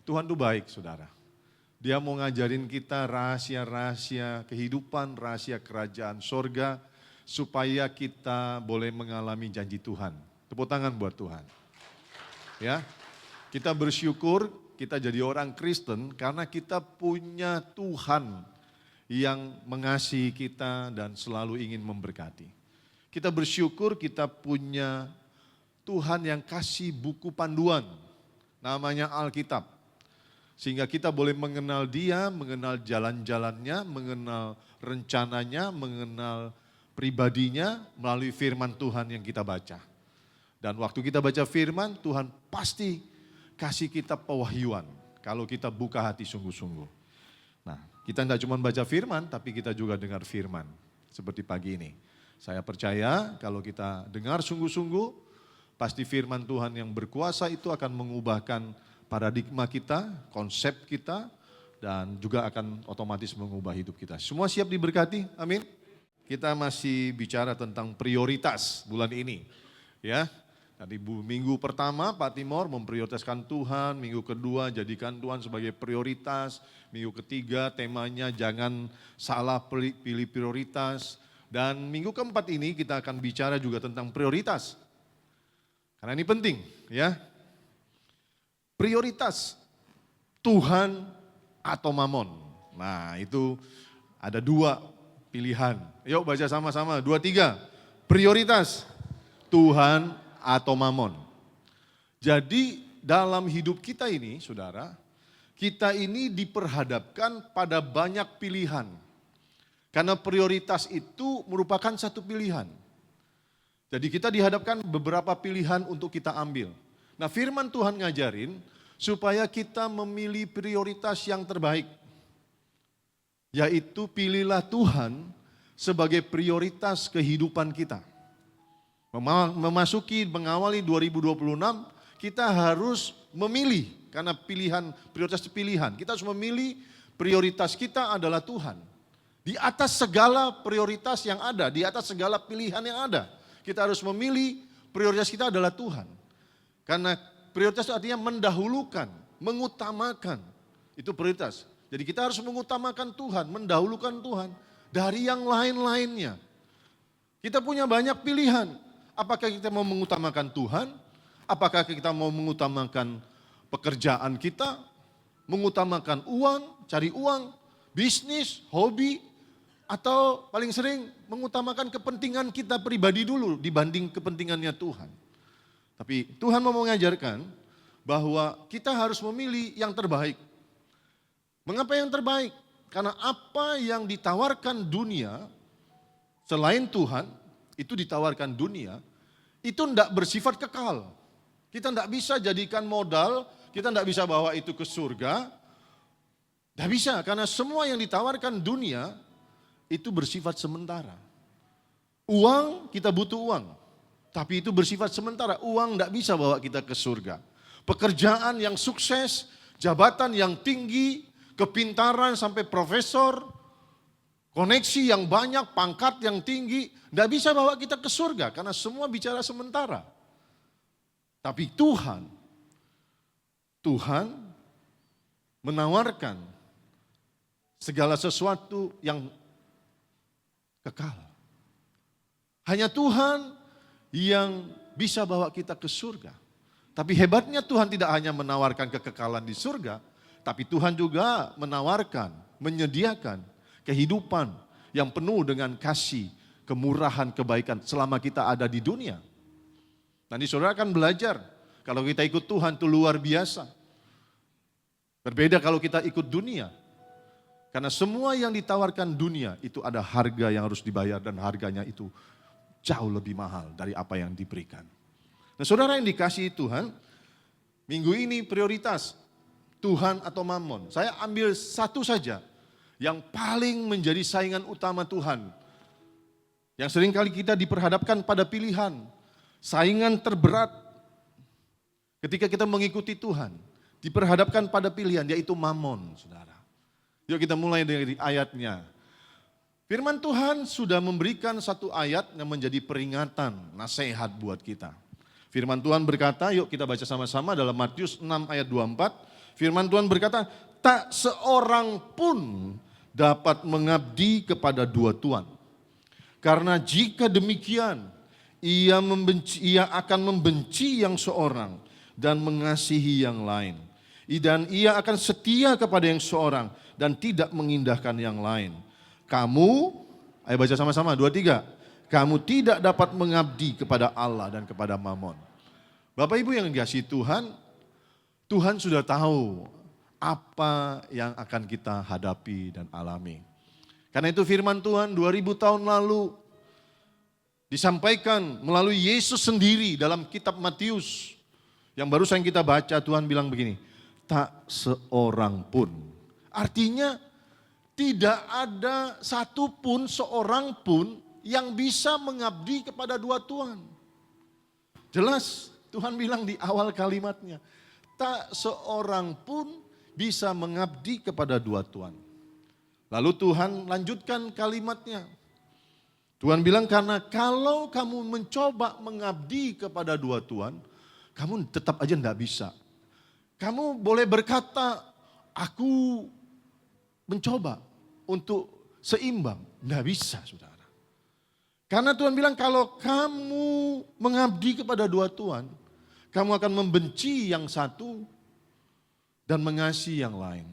Tuhan itu baik, saudara. Dia mau ngajarin kita rahasia-rahasia kehidupan, rahasia kerajaan sorga, supaya kita boleh mengalami janji Tuhan. Tepuk tangan buat Tuhan. Ya, kita bersyukur kita jadi orang Kristen karena kita punya Tuhan yang mengasihi kita dan selalu ingin memberkati. Kita bersyukur kita punya Tuhan yang kasih buku panduan, namanya Alkitab. Sehingga kita boleh mengenal Dia, mengenal jalan-jalannya, mengenal rencananya, mengenal pribadinya melalui firman Tuhan yang kita baca. Dan waktu kita baca firman, Tuhan pasti kasih kita pewahyuan kalau kita buka hati sungguh-sungguh. Nah, kita tidak cuma baca firman, tapi kita juga dengar firman. Seperti pagi ini. Saya percaya kalau kita dengar sungguh-sungguh, pasti firman Tuhan yang berkuasa itu akan mengubahkan paradigma kita, konsep kita, dan juga akan otomatis mengubah hidup kita. Semua siap diberkati? Amin. Kita masih bicara tentang prioritas bulan ini. Ya, tadi minggu pertama Pak Timor memprioritaskan Tuhan, minggu kedua jadikan Tuhan sebagai prioritas, minggu ketiga temanya jangan salah pilih prioritas, dan minggu keempat ini kita akan bicara juga tentang prioritas. Karena ini penting, ya. Prioritas Tuhan atau Mamon. Nah, itu ada dua pilihan. Yuk baca sama-sama, 2, 3. Prioritas Tuhan atau Mamon. Jadi dalam hidup kita ini, saudara, kita ini diperhadapkan pada banyak pilihan. Karena prioritas itu merupakan satu pilihan. Jadi kita dihadapkan beberapa pilihan untuk kita ambil. Nah, firman Tuhan ngajarin supaya kita memilih prioritas yang terbaik. Yaitu pilihlah Tuhan sebagai prioritas kehidupan kita. Memasuki mengawali 2026, kita harus memilih karena prioritas pilihan. Kita harus memilih prioritas kita adalah Tuhan. Di atas segala prioritas yang ada, di atas segala pilihan yang ada, kita harus memilih prioritas kita adalah Tuhan. Karena prioritas itu artinya mendahulukan, mengutamakan. Itu prioritas. Jadi kita harus mengutamakan Tuhan, mendahulukan Tuhan dari yang lain-lainnya. Kita punya banyak pilihan. Apakah kita mau mengutamakan Tuhan? Apakah kita mau mengutamakan pekerjaan kita? Mengutamakan uang, cari uang, bisnis, hobi? Atau paling sering mengutamakan kepentingan kita pribadi dulu dibanding kepentingannya Tuhan. Tapi Tuhan mau mengajarkan bahwa kita harus memilih yang terbaik. Mengapa yang terbaik? Karena apa yang ditawarkan dunia selain Tuhan, itu ditawarkan dunia, itu tidak bersifat kekal. Kita tidak bisa jadikan modal, kita tidak bisa bawa itu ke surga. Tidak bisa, karena semua yang ditawarkan dunia itu bersifat sementara. Uang, kita butuh uang. Tapi itu bersifat sementara, uang tidak bisa bawa kita ke surga. Pekerjaan yang sukses, jabatan yang tinggi, kepintaran sampai profesor, koneksi yang banyak, pangkat yang tinggi, tidak bisa bawa kita ke surga karena semua bicara sementara. Tapi Tuhan menawarkan segala sesuatu yang kekal. Hanya Tuhan yang bisa bawa kita ke surga. Tapi hebatnya Tuhan tidak hanya menawarkan kekekalan di surga, tapi Tuhan juga menawarkan, menyediakan kehidupan yang penuh dengan kasih, kemurahan, kebaikan selama kita ada di dunia. Nanti saudara akan belajar, kalau kita ikut Tuhan itu luar biasa. Berbeda kalau kita ikut dunia. Karena semua yang ditawarkan dunia itu ada harga yang harus dibayar dan harganya itu jauh lebih mahal dari apa yang diberikan. Nah, saudara yang dikasihi Tuhan, minggu ini prioritas Tuhan atau Mamon. Saya ambil satu saja yang paling menjadi saingan utama Tuhan. Yang seringkali kita diperhadapkan pada pilihan, saingan terberat ketika kita mengikuti Tuhan. Diperhadapkan pada pilihan yaitu Mamon, saudara. Yuk kita mulai dari ayatnya. Firman Tuhan sudah memberikan satu ayat yang menjadi peringatan, nasihat buat kita. Firman Tuhan berkata, yuk kita baca sama-sama dalam Matius 6 ayat 24. Firman Tuhan berkata, tak seorang pun dapat mengabdi kepada dua tuan. Karena jika demikian, ia akan membenci yang seorang dan mengasihi yang lain. Dan ia akan setia kepada yang seorang dan tidak mengindahkan yang lain. Kamu, ayo baca sama-sama, 2, 3. Kamu tidak dapat mengabdi kepada Allah dan kepada Mamon. Bapak Ibu yang dikasihi Tuhan, Tuhan sudah tahu apa yang akan kita hadapi dan alami. Karena itu firman Tuhan 2000 tahun lalu disampaikan melalui Yesus sendiri dalam kitab Matius. Yang barusan kita baca, Tuhan bilang begini, tak seorang pun. Artinya tidak ada satupun seorang pun yang bisa mengabdi kepada dua tuan. Jelas Tuhan bilang di awal kalimatnya, tak seorang pun bisa mengabdi kepada dua tuan. Lalu Tuhan lanjutkan kalimatnya. Tuhan bilang karena kalau kamu mencoba mengabdi kepada dua tuan, kamu tetap aja enggak bisa. Kamu boleh berkata, aku mencoba untuk seimbang. Enggak bisa, saudara. Karena Tuhan bilang kalau kamu mengabdi kepada dua tuan, kamu akan membenci yang satu dan mengasihi yang lain.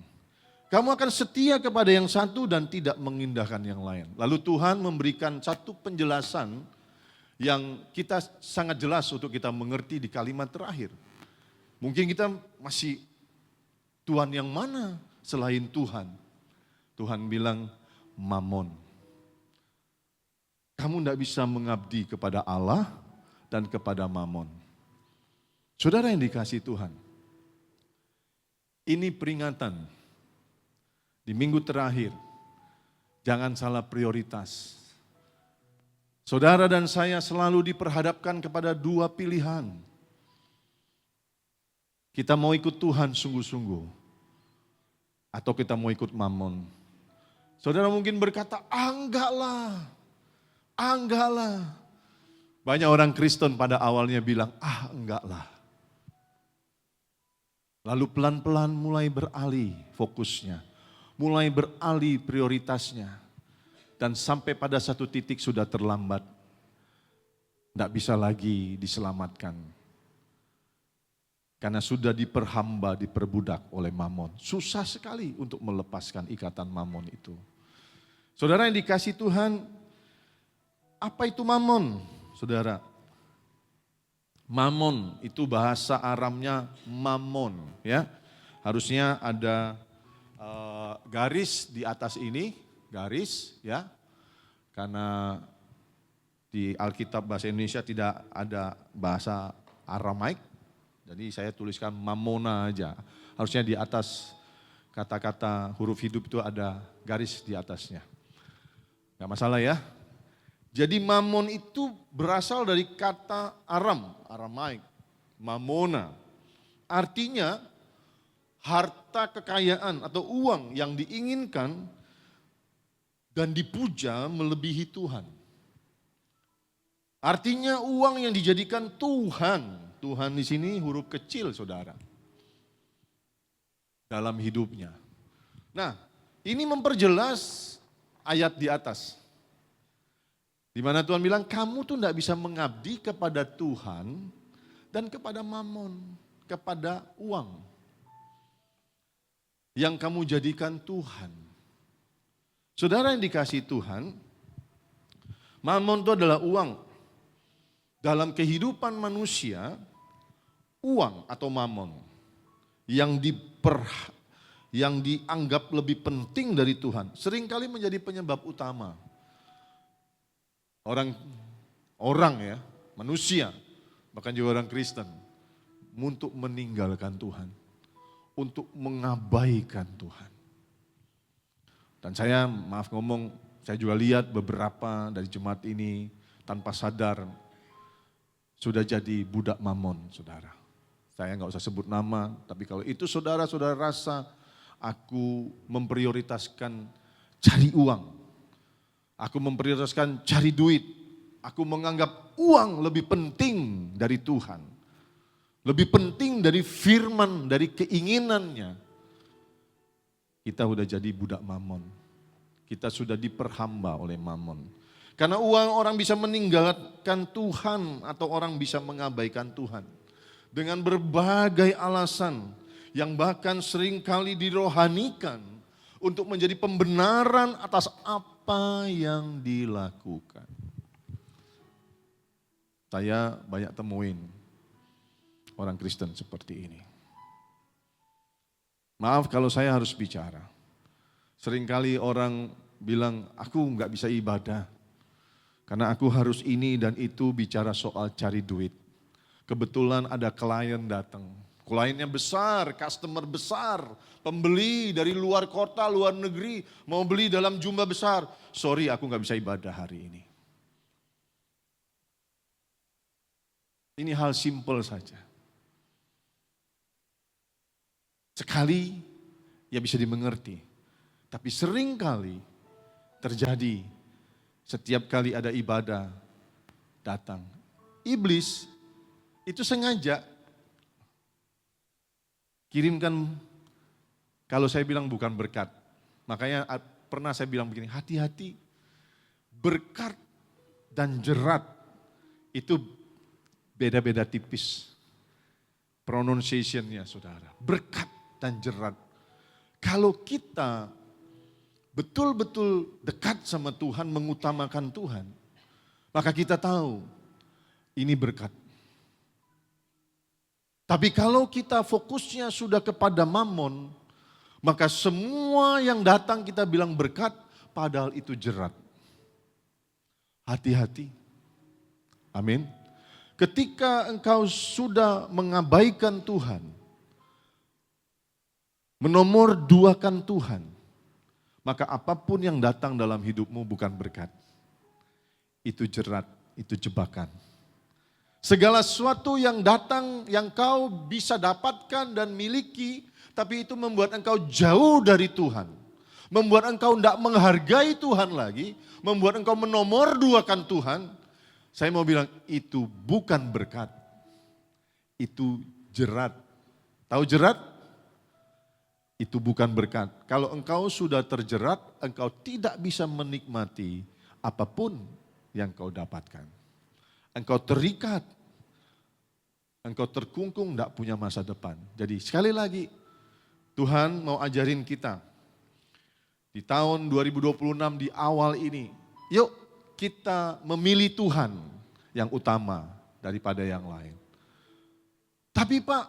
Kamu akan setia kepada yang satu dan tidak mengindahkan yang lain. Lalu Tuhan memberikan satu penjelasan yang kita sangat jelas untuk kita mengerti di kalimat terakhir. Mungkin kita masih, Tuhan yang mana selain Tuhan? Tuhan bilang Mamon. Kamu tidak bisa mengabdi kepada Allah dan kepada Mamon. Saudara yang dikasihi Tuhan, ini peringatan di minggu terakhir. Jangan salah prioritas. Saudara dan saya selalu diperhadapkan kepada dua pilihan. Kita mau ikut Tuhan sungguh-sungguh, atau kita mau ikut Mamon. Saudara mungkin berkata, enggaklah. Banyak orang Kristen pada awalnya bilang, enggaklah. Lalu pelan-pelan mulai beralih fokusnya, mulai beralih prioritasnya. Dan sampai pada satu titik sudah terlambat, tidak bisa lagi diselamatkan. Karena sudah diperhamba, diperbudak oleh Mamon. Susah sekali untuk melepaskan ikatan Mamon itu. Saudara yang dikasihi Tuhan, apa itu Mamon, saudara? Mamon itu bahasa Aramnya mamon, ya. Harusnya ada garis di atas ini, garis, ya. Karena di Alkitab bahasa Indonesia tidak ada bahasa Aramaik, jadi saya tuliskan mamona aja. Harusnya di atas kata-kata huruf hidup itu ada garis di atasnya. Gak masalah ya. Jadi mamon itu berasal dari kata Aramaik, mamona. Artinya harta kekayaan atau uang yang diinginkan dan dipuja melebihi Tuhan. Artinya uang yang dijadikan Tuhan. Tuhan di sini huruf kecil, saudara. Dalam hidupnya. Nah, ini memperjelas ayat di atas. Di mana Tuhan bilang, kamu tuh tidak bisa mengabdi kepada Tuhan dan kepada Mamon, kepada uang. Yang kamu jadikan Tuhan. Saudara yang dikasihi Tuhan, Mamon itu adalah uang. Dalam kehidupan manusia, uang atau Mamon yang dianggap lebih penting dari Tuhan, seringkali menjadi penyebab utama. Orang ya, manusia, bahkan juga orang Kristen, untuk meninggalkan Tuhan, untuk mengabaikan Tuhan. Dan saya, maaf ngomong, saya juga lihat beberapa dari jemaat ini tanpa sadar sudah jadi budak Mamon, saudara. Saya nggak usah sebut nama, tapi kalau itu saudara-saudara rasa aku memprioritaskan cari uang, aku memprioritaskan cari duit, aku menganggap uang lebih penting dari Tuhan, lebih penting dari firman, dari keinginannya, kita sudah jadi budak mamon. Kita sudah diperhamba oleh mamon. Karena uang orang bisa meninggalkan Tuhan atau orang bisa mengabaikan Tuhan. Dengan berbagai alasan yang bahkan seringkali dirohanikan untuk menjadi pembenaran atas apa yang dilakukan. Saya banyak temuin orang Kristen seperti ini. Maaf kalau saya harus bicara. Seringkali orang bilang, aku nggak bisa ibadah. Karena aku harus ini dan itu bicara soal cari duit. Kebetulan ada klien datang. Kliennya besar, customer besar. Pembeli dari luar kota, luar negeri. Mau beli dalam jumlah besar. Sorry, aku nggak bisa ibadah hari ini. Ini hal simpel saja. Sekali ya bisa dimengerti, tapi seringkali terjadi setiap kali ada ibadah datang. Iblis itu sengaja kirimkan, kalau saya bilang bukan berkat, makanya pernah saya bilang begini, hati-hati, berkat dan jerat itu beda-beda tipis pronunciation-nya saudara, berkat dan jerat. Kalau kita betul-betul dekat sama Tuhan, mengutamakan Tuhan, maka kita tahu ini berkat. Tapi kalau kita fokusnya sudah kepada mamon, maka semua yang datang kita bilang berkat, padahal itu jerat. Hati-hati. Amin. Ketika engkau sudah mengabaikan Tuhan, menomorduakan Tuhan, maka apapun yang datang dalam hidupmu bukan berkat. Itu jerat, itu jebakan. Segala sesuatu yang datang, yang kau bisa dapatkan dan miliki, tapi itu membuat engkau jauh dari Tuhan. Membuat engkau tidak menghargai Tuhan lagi, membuat engkau menomorduakan Tuhan. Saya mau bilang itu bukan berkat, itu jerat. Tahu jerat? Itu bukan berkat. Kalau engkau sudah terjerat, engkau tidak bisa menikmati apapun yang kau dapatkan. Engkau terikat, engkau terkungkung, tidak punya masa depan. Jadi sekali lagi, Tuhan mau ajarin kita. Di tahun 2026 di awal ini, yuk kita memilih Tuhan yang utama daripada yang lain. Tapi Pak,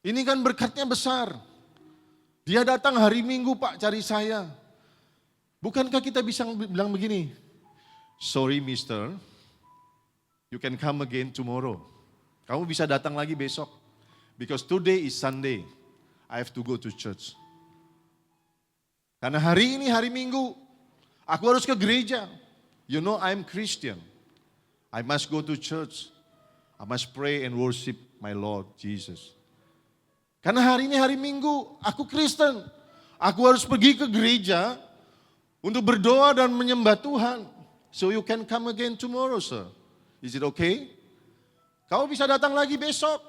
ini kan berkatnya besar. Dia datang hari Minggu Pak cari saya. Bukankah kita bisa bilang begini, sorry mister, you can come again tomorrow. Kamu bisa datang lagi besok. Because today is Sunday, I have to go to church. Karena hari ini hari Minggu, aku harus ke gereja. You know I'm Christian. I must go to church. I must pray and worship my Lord Jesus. Karena hari ini hari Minggu, aku Kristen. Aku harus pergi ke gereja untuk berdoa dan menyembah Tuhan. So you can come again tomorrow, sir. Is it okay? Kau bisa datang lagi besok.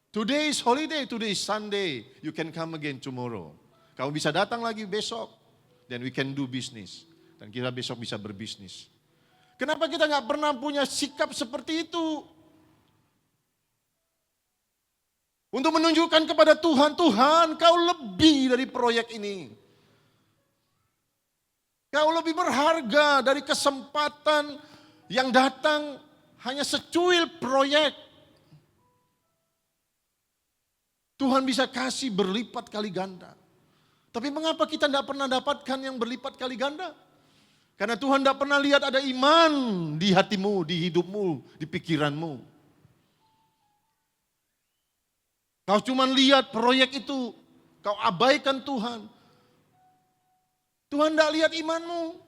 Today is holiday, today is Sunday. You can come again tomorrow. Kau bisa datang lagi besok. Then we can do business. Dan kita besok bisa berbisnis. Kenapa kita nggak pernah punya sikap seperti itu? Untuk menunjukkan kepada Tuhan, Tuhan kau lebih dari proyek ini. Kau lebih berharga dari kesempatan yang datang hanya secuil proyek. Tuhan bisa kasih berlipat kali ganda. Tapi mengapa kita tidak pernah dapatkan yang berlipat kali ganda? Karena Tuhan tidak pernah lihat ada iman di hatimu, di hidupmu, di pikiranmu. Kau cuma lihat proyek itu, kau abaikan Tuhan. Tuhan tidak lihat imanmu.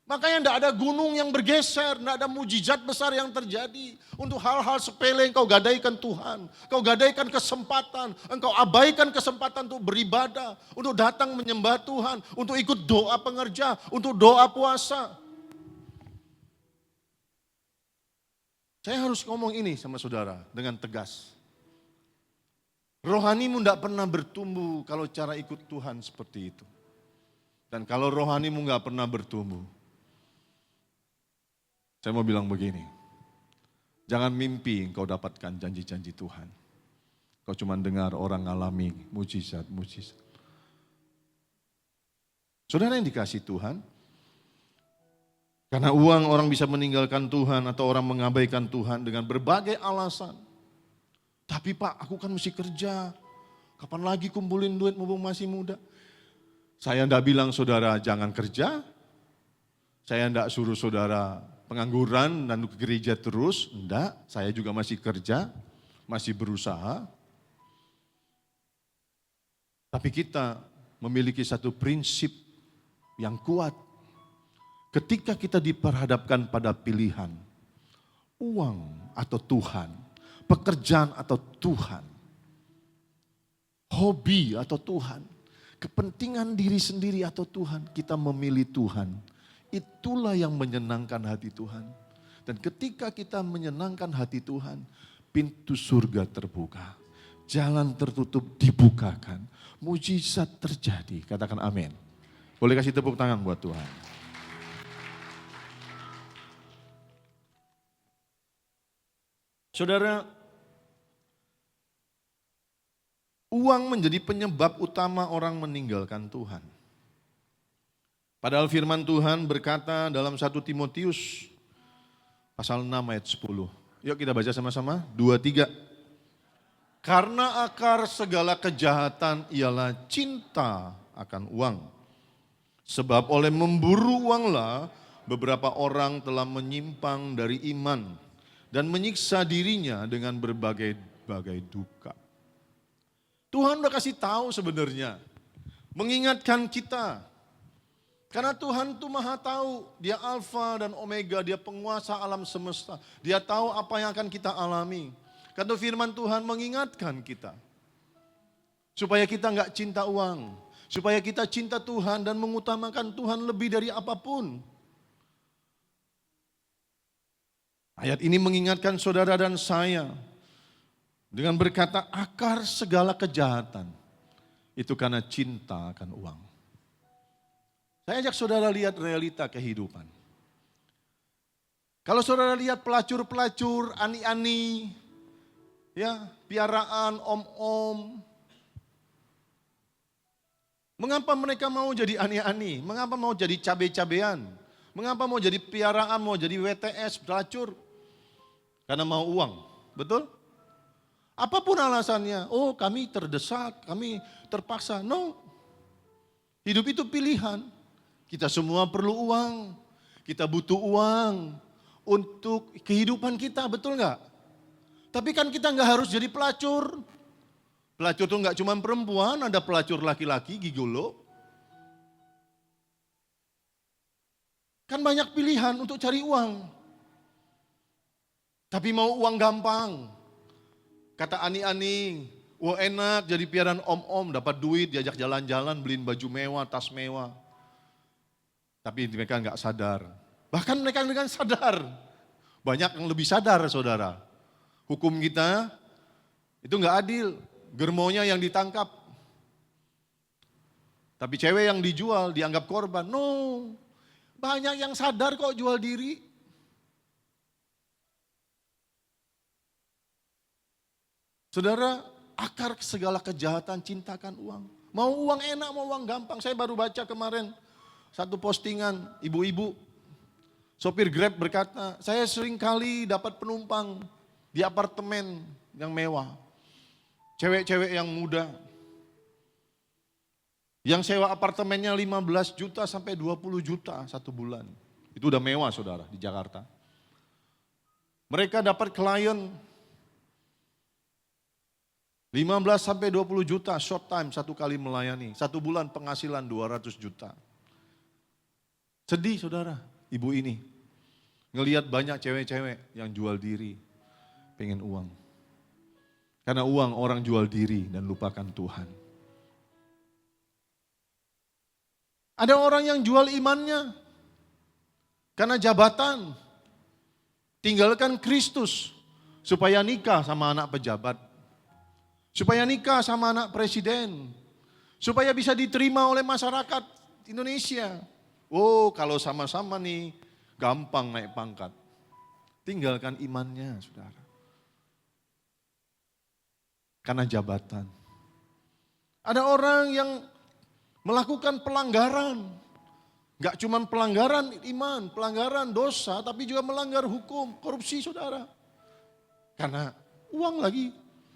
Makanya tidak ada gunung yang bergeser, tidak ada mujizat besar yang terjadi. Untuk hal-hal sepele engkau gadaikan Tuhan. Kau gadaikan kesempatan, engkau abaikan kesempatan untuk beribadah, untuk datang menyembah Tuhan, untuk ikut doa pengerja, untuk doa puasa. Saya harus ngomong ini sama saudara dengan tegas. Rohanimu tidak pernah bertumbuh kalau cara ikut Tuhan seperti itu. Dan kalau rohanimu nggak pernah bertumbuh, saya mau bilang begini, jangan mimpi engkau dapatkan janji-janji Tuhan. Kau cuma dengar orang ngalami mujizat-mujizat. Saudara yang dikasih Tuhan, karena uang orang bisa meninggalkan Tuhan atau orang mengabaikan Tuhan dengan berbagai alasan. Tapi Pak, aku kan mesti kerja. Kapan lagi kumpulin duit mumpung masih muda? Saya enggak bilang saudara jangan kerja. Saya enggak suruh saudara pengangguran dan ke gereja terus. Enggak, saya juga masih kerja, masih berusaha. Tapi kita memiliki satu prinsip yang kuat. Ketika kita diperhadapkan pada pilihan, uang atau Tuhan, pekerjaan atau Tuhan, hobi atau Tuhan, kepentingan diri sendiri atau Tuhan, kita memilih Tuhan. Itulah yang menyenangkan hati Tuhan. Dan ketika kita menyenangkan hati Tuhan, pintu surga terbuka, jalan tertutup dibukakan, mujizat terjadi. Katakan amin. Boleh kasih tepuk tangan buat Tuhan. Saudara, uang menjadi penyebab utama orang meninggalkan Tuhan. Padahal firman Tuhan berkata dalam 1 Timotius pasal 6 ayat 10. Yuk kita baca sama-sama, 2, 3. Karena akar segala kejahatan ialah cinta akan uang. Sebab oleh memburu uanglah beberapa orang telah menyimpang dari iman dan menyiksa dirinya dengan berbagai duka. Tuhan udah kasih tahu sebenarnya, mengingatkan kita. Karena Tuhan itu maha tahu, dia Alfa dan Omega, dia penguasa alam semesta. Dia tahu apa yang akan kita alami. Karena firman Tuhan mengingatkan kita. Supaya kita enggak cinta uang. Supaya kita cinta Tuhan dan mengutamakan Tuhan lebih dari apapun. Ayat ini mengingatkan saudara dan saya dengan berkata akar segala kejahatan itu karena cinta akan uang. Saya ajak saudara lihat realita kehidupan. Kalau saudara lihat pelacur-pelacur, ani-ani, ya, piaraan, om-om. Mengapa mereka mau jadi ani-ani? Mengapa mau jadi cabe-cabean? Mengapa mau jadi piaraan, mau jadi WTS, pelacur? Karena mau uang, betul? Apapun alasannya, oh kami terdesak, kami terpaksa. No, hidup itu pilihan. Kita semua perlu uang, kita butuh uang untuk kehidupan kita, betul nggak? Tapi kan kita nggak harus jadi pelacur. Pelacur itu nggak cuma perempuan, ada pelacur laki-laki, gigolo. Kan banyak pilihan untuk cari uang. Tapi mau uang gampang. Kata ani-ani, wah enak jadi piaran om-om, dapat duit, diajak jalan-jalan, beliin baju mewah, tas mewah. Tapi mereka nggak sadar. Bahkan mereka sadar. Banyak yang lebih sadar saudara. Hukum kita itu nggak adil. Germonya yang ditangkap. Tapi cewek yang dijual dianggap korban. No, banyak yang sadar kok jual diri. Saudara, akar segala kejahatan cintakan uang. Mau uang enak, mau uang gampang. Saya baru baca kemarin satu postingan ibu-ibu. Sopir Grab berkata, saya sering kali dapat penumpang di apartemen yang mewah. Cewek-cewek yang muda. Yang sewa apartemennya 15 juta sampai 20 juta satu bulan. Itu udah mewah saudara di Jakarta. Mereka dapat klien 15 sampai 20 juta short time satu kali melayani. Satu bulan penghasilan 200 juta. Sedih saudara, ibu ini. Ngelihat banyak cewek-cewek yang jual diri, pengen uang. Karena uang orang jual diri dan lupakan Tuhan. Ada orang yang jual imannya. Karena jabatan. Tinggalkan Kristus supaya nikah sama anak pejabat. Supaya nikah sama anak presiden. Supaya bisa diterima oleh masyarakat Indonesia. Oh, kalau sama-sama nih gampang naik pangkat. Tinggalkan imannya, saudara. Karena jabatan. Ada orang yang melakukan pelanggaran. Gak cuma pelanggaran iman, pelanggaran dosa, tapi juga melanggar hukum, korupsi saudara. Karena uang lagi,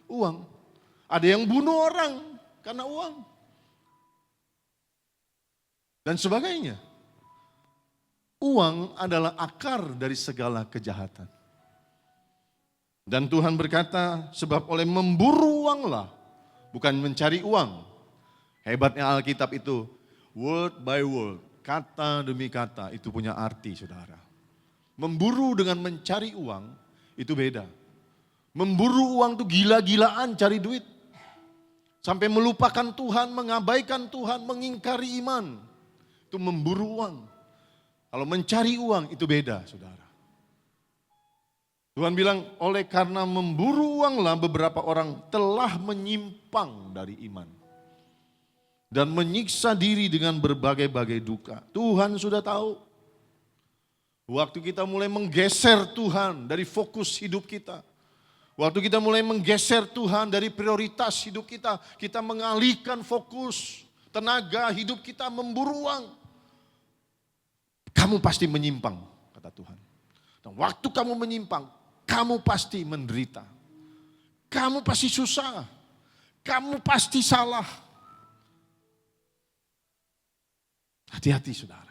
uang. Ada yang bunuh orang karena uang. Dan sebagainya. Uang adalah akar dari segala kejahatan. Dan Tuhan berkata, sebab oleh memburu uanglah, bukan mencari uang. Hebatnya Alkitab itu, word by word, kata demi kata, itu punya arti saudara. Memburu dengan mencari uang, itu beda. Memburu uang itu gila-gilaan cari duit. Sampai melupakan Tuhan, mengabaikan Tuhan, mengingkari iman. Itu memburu uang. Kalau mencari uang itu beda, saudara. Tuhan bilang, oleh karena memburu uanglah beberapa orang telah menyimpang dari iman. Dan menyiksa diri dengan berbagai-bagai duka. Tuhan sudah tahu. Waktu kita mulai menggeser Tuhan dari fokus hidup kita. Waktu kita mulai menggeser Tuhan dari prioritas hidup kita. Kita mengalihkan fokus, tenaga hidup kita memburu uang. Kamu pasti menyimpang, kata Tuhan. Dan waktu kamu menyimpang, kamu pasti menderita. Kamu pasti susah. Kamu pasti salah. Hati-hati saudara.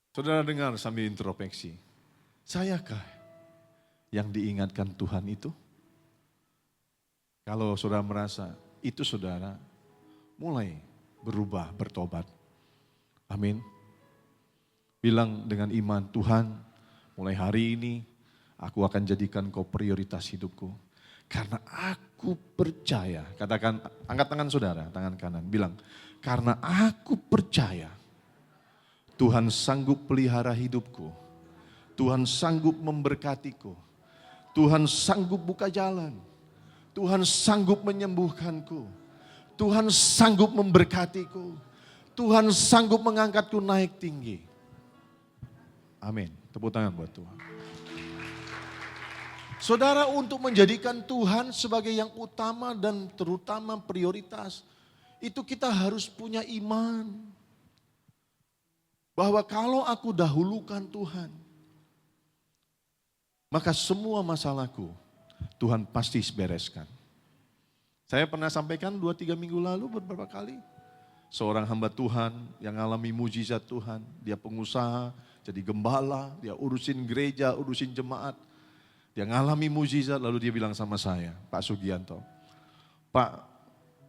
Saudara dengar sambil introspeksi. Sayakah yang diingatkan Tuhan itu? Kalau saudara merasa itu saudara mulai berubah, bertobat. Amin. Bilang dengan iman, Tuhan mulai hari ini aku akan jadikan kau prioritas hidupku. Karena aku percaya, katakan, angkat tangan saudara, tangan kanan, bilang, karena aku percaya Tuhan sanggup pelihara hidupku. Tuhan sanggup memberkatiku. Tuhan sanggup buka jalan. Tuhan sanggup menyembuhkanku. Tuhan sanggup memberkatiku. Tuhan sanggup mengangkatku naik tinggi. Amin. Tepuk tangan buat Tuhan. Saudara, untuk menjadikan Tuhan sebagai yang utama dan terutama prioritas, itu kita harus punya iman. Bahwa kalau aku dahulukan Tuhan, maka semua masalahku Tuhan pasti bereskan. Saya pernah sampaikan 2-3 minggu lalu beberapa kali. Seorang hamba Tuhan yang alami mujizat Tuhan. Dia pengusaha, jadi gembala, dia urusin gereja, urusin jemaat. Dia ngalami mujizat lalu dia bilang sama saya, Pak Sugianto. Pak,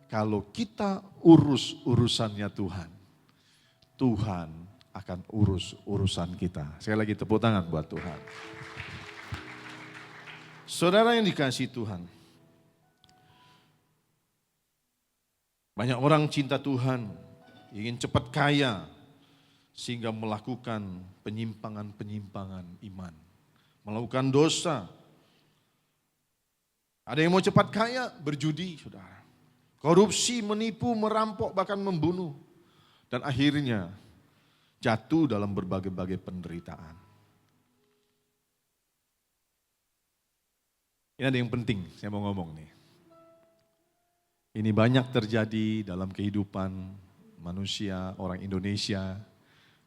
kalau kita urus urusannya Tuhan, Tuhan akan urus urusan kita. Sekali lagi tepuk tangan buat Tuhan. Saudara yang dikasihi Tuhan. Banyak orang cinta Tuhan, ingin cepat kaya, sehingga melakukan penyimpangan-penyimpangan iman. Melakukan dosa. Ada yang mau cepat kaya, berjudi, saudara. Korupsi, menipu, merampok, bahkan membunuh. Dan akhirnya jatuh dalam berbagai-bagai penderitaan. Ini ada yang penting, saya mau ngomong nih. Ini banyak terjadi dalam kehidupan manusia, orang Indonesia.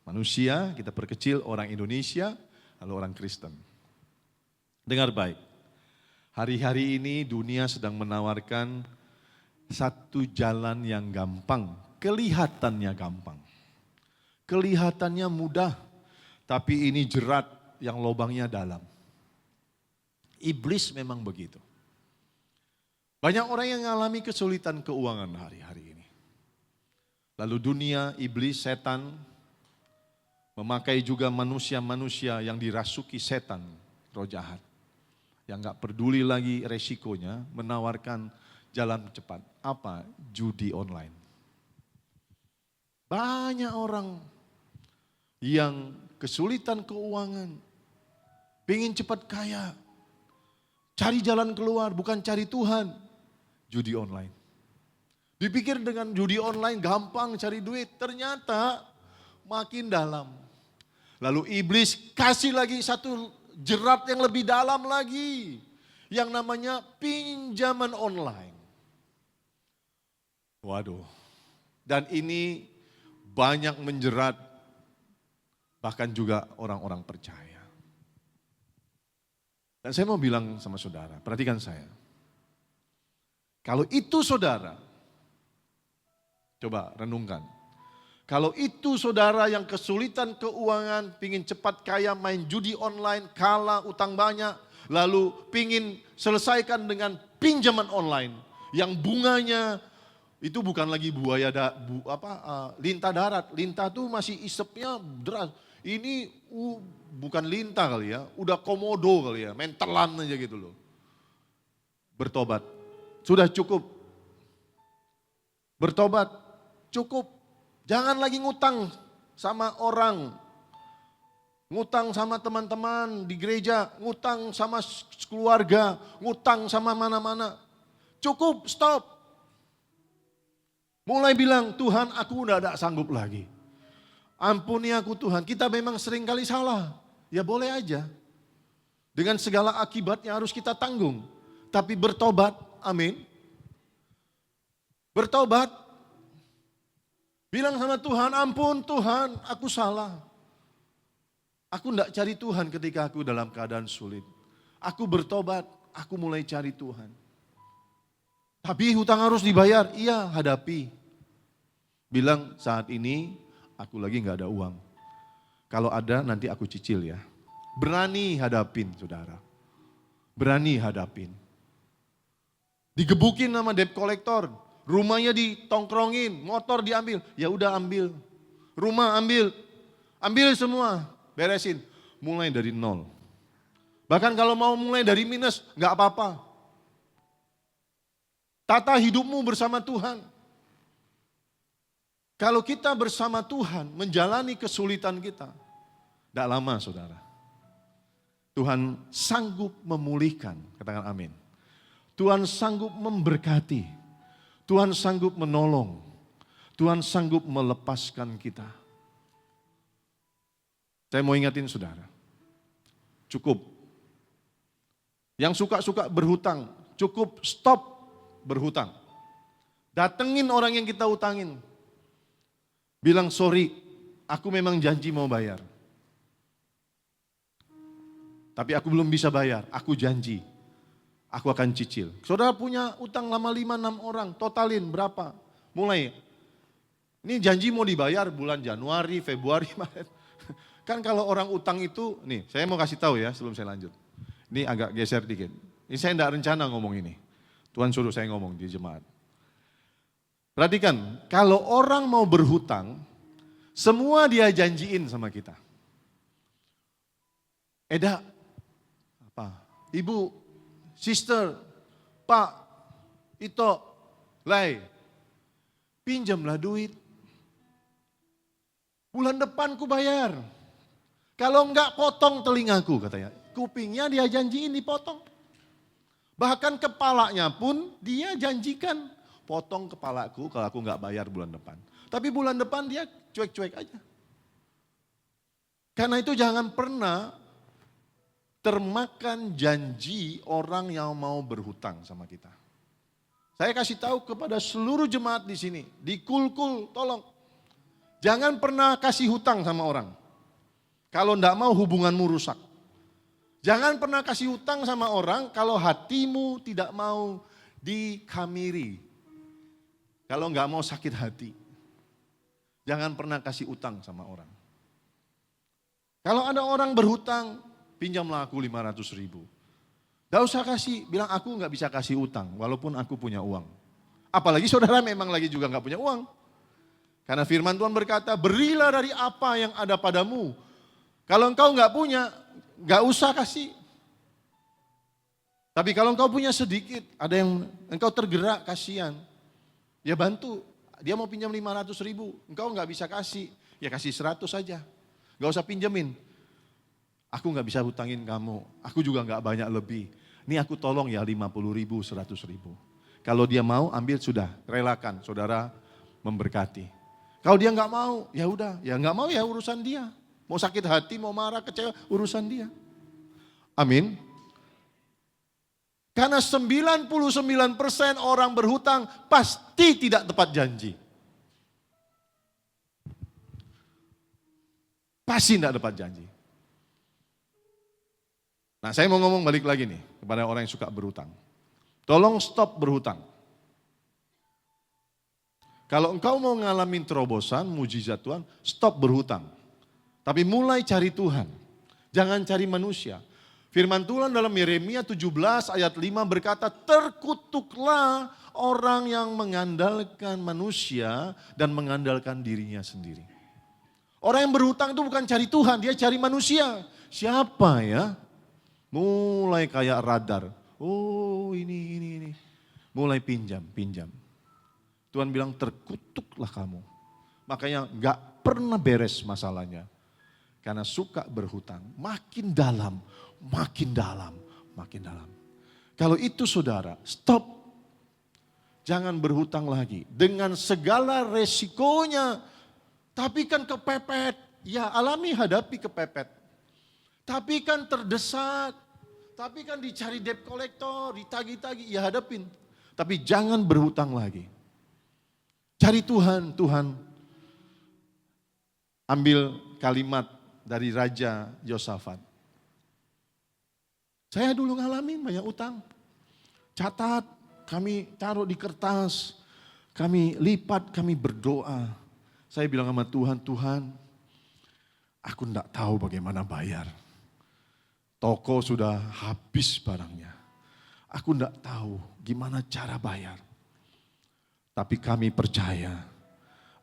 Manusia, kita perkecil orang Indonesia, lalu orang Kristen. Dengar baik, hari-hari ini dunia sedang menawarkan satu jalan yang gampang, kelihatannya gampang. Kelihatannya mudah, tapi ini jerat yang lubangnya dalam. Iblis memang begitu. Banyak orang yang mengalami kesulitan keuangan hari-hari ini. Lalu dunia, iblis, setan, memakai juga manusia-manusia yang dirasuki setan, roh jahat. Yang gak peduli lagi resikonya, menawarkan jalan cepat. Apa? Judi online. Banyak orang yang kesulitan keuangan, pengen cepat kaya, cari jalan keluar, bukan cari Tuhan, judi online. Dipikir dengan judi online gampang cari duit, ternyata makin dalam. Lalu iblis kasih lagi satu jerat yang lebih dalam lagi, yang namanya pinjaman online. Waduh, dan ini banyak menjerat bahkan juga orang-orang percaya. Dan saya mau bilang sama saudara, perhatikan saya. Kalau itu saudara, coba renungkan. Kalau itu saudara yang kesulitan keuangan, pingin cepat kaya, main judi online, kalah, utang banyak, lalu pingin selesaikan dengan pinjaman online yang bunganya itu bukan lagi buaya lintah darat. Lintah tuh masih isepnya deras. Ini bukan lintah kali ya, udah komodo kali ya, main telan aja gitu loh. Bertobat, sudah cukup. Bertobat, cukup. Jangan lagi ngutang sama orang, ngutang sama teman-teman di gereja, ngutang sama keluarga, ngutang sama mana-mana. Cukup, stop. Mulai bilang, Tuhan aku udah tidak sanggup lagi. Ampuni aku Tuhan, kita memang sering kali salah. Ya boleh aja. Dengan segala akibatnya harus kita tanggung. Tapi bertobat, amin. Bertobat. Bilang sama Tuhan, ampun Tuhan, aku salah. Aku tidak cari Tuhan ketika aku dalam keadaan sulit. Aku bertobat, aku mulai cari Tuhan. Tapi hutang harus dibayar, iya hadapi. Bilang saat ini aku lagi nggak ada uang. Kalau ada nanti aku cicil ya. Berani hadapin saudara. Berani hadapin. Digebukin sama debt collector. Rumahnya ditongkrongin, motor diambil, ya udah ambil. Rumah ambil, ambil semua, beresin. Mulai dari nol. Bahkan kalau mau mulai dari minus, nggak apa-apa. Tata hidupmu bersama Tuhan. Kalau kita bersama Tuhan, menjalani kesulitan kita, tidak lama saudara. Tuhan sanggup memulihkan, katakan amin. Tuhan sanggup memberkati. Tuhan sanggup menolong, Tuhan sanggup melepaskan kita. Saya mau ingatin saudara, cukup. Yang suka-suka berhutang, cukup stop berhutang. Datengin orang yang kita utangin. Bilang sorry, aku memang janji mau bayar. Tapi aku belum bisa bayar, aku janji. Aku akan cicil. Saudara punya utang lama 5-6 orang, totalin berapa? Mulai. Ini janji mau dibayar bulan Januari, Februari, Maret. Kan kalau orang utang itu, nih saya mau kasih tahu ya sebelum saya lanjut. Ini agak geser dikit. Ini saya tidak rencana ngomong ini. Tuhan suruh saya ngomong di jemaat. Perhatikan, kalau orang mau berhutang, semua dia janjiin sama kita. Eda, apa? Ibu, sister, Pak, Ito, Lai, pinjamlah duit. Bulan depan ku bayar. Kalau enggak potong telingaku katanya. Kupingnya dia janjiin dipotong. Bahkan kepalanya pun dia janjikan. Potong kepalaku kalau aku enggak bayar bulan depan. Tapi bulan depan dia cuek-cuek aja. Karena itu jangan pernah termakan janji orang yang mau berhutang sama kita. Saya kasih tahu kepada seluruh jemaat di sini, di Kulkul, tolong. Jangan pernah kasih hutang sama orang. Kalau enggak mau hubunganmu rusak. Jangan pernah kasih hutang sama orang kalau hatimu tidak mau dikamiri. Kalau enggak mau sakit hati. Jangan pernah kasih utang sama orang. Kalau ada orang berhutang, pinjamlah aku 500 ribu. Gak usah kasih, bilang aku gak bisa kasih utang walaupun aku punya uang. Apalagi saudara memang lagi juga gak punya uang. Karena firman Tuhan berkata, berilah dari apa yang ada padamu. Kalau engkau gak punya, gak usah kasih. Tapi kalau engkau punya sedikit, ada yang engkau tergerak kasihan, ya bantu. Dia mau pinjam 500 ribu, engkau gak bisa kasih, ya kasih 100 saja. Gak usah pinjemin. Aku gak bisa hutangin kamu, aku juga gak banyak lebih. Ini aku tolong ya 50 ribu, 100 ribu. Kalau dia mau ambil sudah, relakan, saudara memberkati. Kalau dia nggak mau, ya udah, ya nggak mau ya urusan dia. Mau sakit hati, mau marah, kecewa, urusan dia. Amin. Karena 99% orang berhutang pasti tidak tepat janji. Pasti tidak tepat janji. Nah, saya mau ngomong balik lagi nih kepada orang yang suka berhutang. Tolong stop berhutang. Kalau engkau mau ngalamin terobosan, mujizat Tuhan, stop berhutang. Tapi mulai cari Tuhan. Jangan cari manusia. Firman Tuhan dalam Yeremia 17 ayat 5 berkata, terkutuklah orang yang mengandalkan manusia dan mengandalkan dirinya sendiri. Orang yang berhutang itu bukan cari Tuhan, dia cari manusia. Siapa ya? Mulai kayak radar. Oh ini. Mulai pinjam. Tuhan bilang terkutuklah kamu. Makanya gak pernah beres masalahnya. Karena suka berhutang. Makin dalam. Kalau itu saudara, stop. Jangan berhutang lagi. Dengan segala resikonya. Tapi kan kepepet. Ya alami hadapi kepepet. Tapi kan terdesak. Tapi kan dicari debt collector, ditagi-tagi, ya hadapin. Tapi jangan berhutang lagi. Cari Tuhan, Tuhan. Ambil kalimat dari Raja Yosafat. Saya dulu ngalamin banyak utang. Catat, kami taruh di kertas. Kami lipat, kami berdoa. Saya bilang sama Tuhan, Tuhan, aku enggak tahu bagaimana bayar. Toko sudah habis barangnya. Aku enggak tahu gimana cara bayar. Tapi kami percaya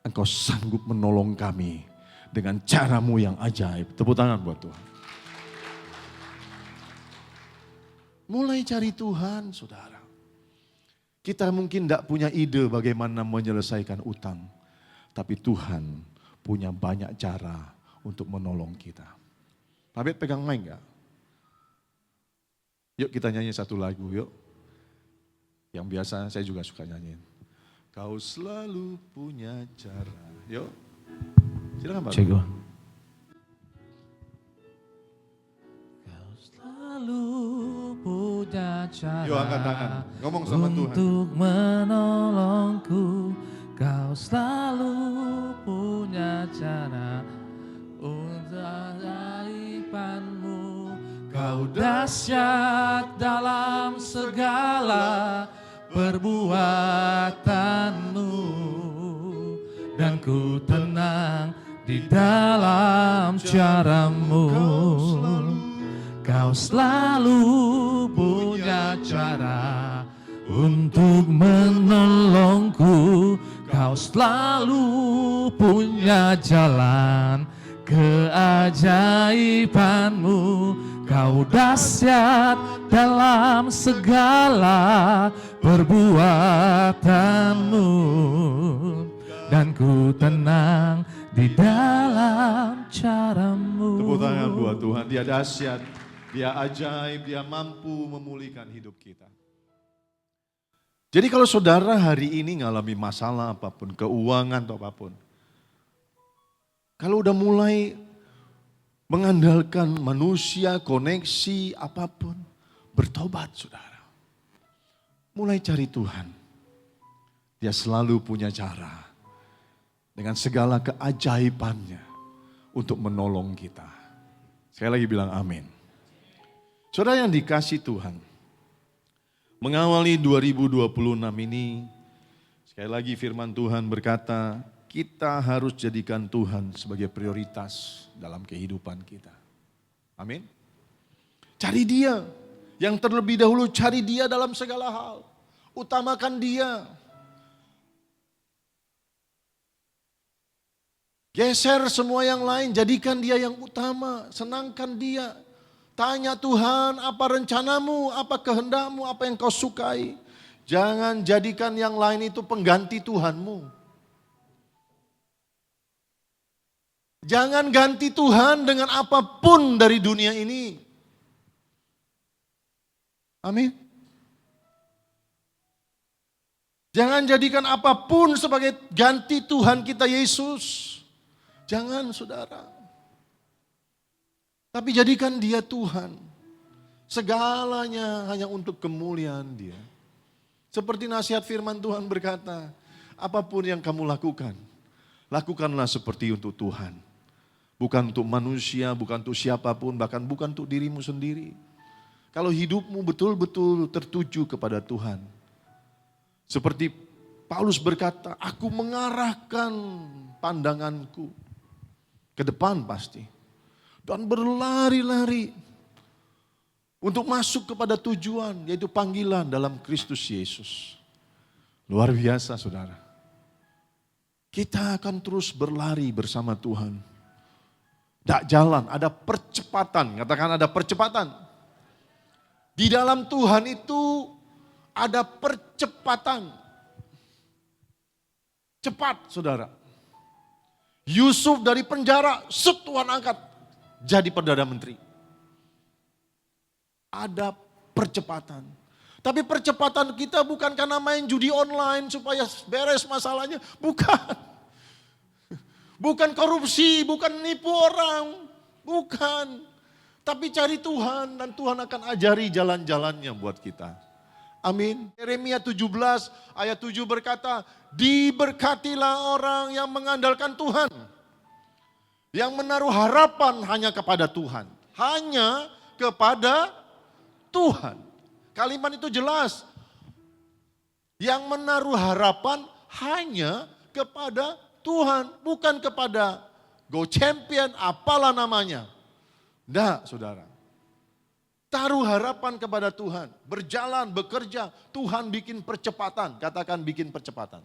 Engkau sanggup menolong kami dengan caramu yang ajaib. Tepuk tangan buat Tuhan. Mulai cari Tuhan, saudara. Kita mungkin enggak punya ide bagaimana menyelesaikan utang. Tapi Tuhan punya banyak cara untuk menolong kita. Tapi pegang mic enggak? Yuk kita nyanyi satu lagu yuk. Yang biasa saya juga suka nyanyiin. Kau selalu punya cara. Yuk. Silakan Pak. Cego. Kau selalu punya cara. Yuk angkat tangan. Ngomong sama Tuhan. Untuk menolongku. Kau selalu punya cara. Untuk ajaibanmu. Kau dahsyat dalam segala perbuatanmu. Dan ku tenang di dalam caramu. Kau selalu punya cara untuk menolongku. Kau selalu punya jalan keajaibanmu. Kau dahsyat dalam segala perbuatanmu. Dan ku tenang di dalam caramu. Tepuk tangan buat Tuhan. Dia dahsyat, dia ajaib, dia mampu memulihkan hidup kita. Jadi kalau saudara hari ini ngalami masalah apapun, keuangan atau apapun. Kalau udah mulai mengandalkan manusia, koneksi, apapun. Bertobat saudara. Mulai cari Tuhan. Dia selalu punya cara. Dengan segala keajaibannya. Untuk menolong kita. Sekali lagi bilang amin. Saudara yang dikasih Tuhan. Mengawali 2026 ini. Sekali lagi firman Tuhan berkata. Kita harus jadikan Tuhan sebagai prioritas dalam kehidupan kita. Amin. Cari dia. Yang terlebih dahulu cari dia dalam segala hal. Utamakan dia. Geser semua yang lain, jadikan dia yang utama. Senangkan dia. Tanya Tuhan, apa rencanamu, apa kehendakmu, apa yang kau sukai. Jangan jadikan yang lain itu pengganti Tuhanmu. Jangan ganti Tuhan dengan apapun dari dunia ini. Amin. Jangan jadikan apapun sebagai ganti Tuhan kita Yesus. Jangan, saudara. Tapi jadikan Dia Tuhan. Segalanya hanya untuk kemuliaan Dia. Seperti nasihat firman Tuhan berkata, apapun yang kamu lakukan, lakukanlah seperti untuk Tuhan. Bukan untuk manusia, bukan untuk siapapun, bahkan bukan untuk dirimu sendiri. Kalau hidupmu betul-betul tertuju kepada Tuhan. Seperti Paulus berkata, aku mengarahkan pandanganku ke depan pasti. Dan berlari-lari untuk masuk kepada tujuan, yaitu panggilan dalam Kristus Yesus. Luar biasa, saudara. Kita akan terus berlari bersama Tuhan. Tak jalan, ada percepatan. Katakan ada percepatan. Di dalam Tuhan itu ada percepatan. Cepat, saudara. Yusuf dari penjara, Tuhan angkat jadi Perdana Menteri. Ada percepatan. Tapi percepatan kita bukan karena main judi online supaya beres masalahnya. Bukan. Bukan korupsi, bukan nipu orang. Bukan. Tapi cari Tuhan dan Tuhan akan ajari jalan-jalannya buat kita. Amin. Yeremia 17 ayat 7 berkata, diberkatilah orang yang mengandalkan Tuhan. Yang menaruh harapan hanya kepada Tuhan. Hanya kepada Tuhan. Kalimat itu jelas. Yang menaruh harapan hanya kepada Tuhan. Bukan kepada Go Champion, apalah namanya. Tidak, saudara. Taruh harapan kepada Tuhan. Berjalan, bekerja. Tuhan bikin percepatan. Katakan bikin percepatan.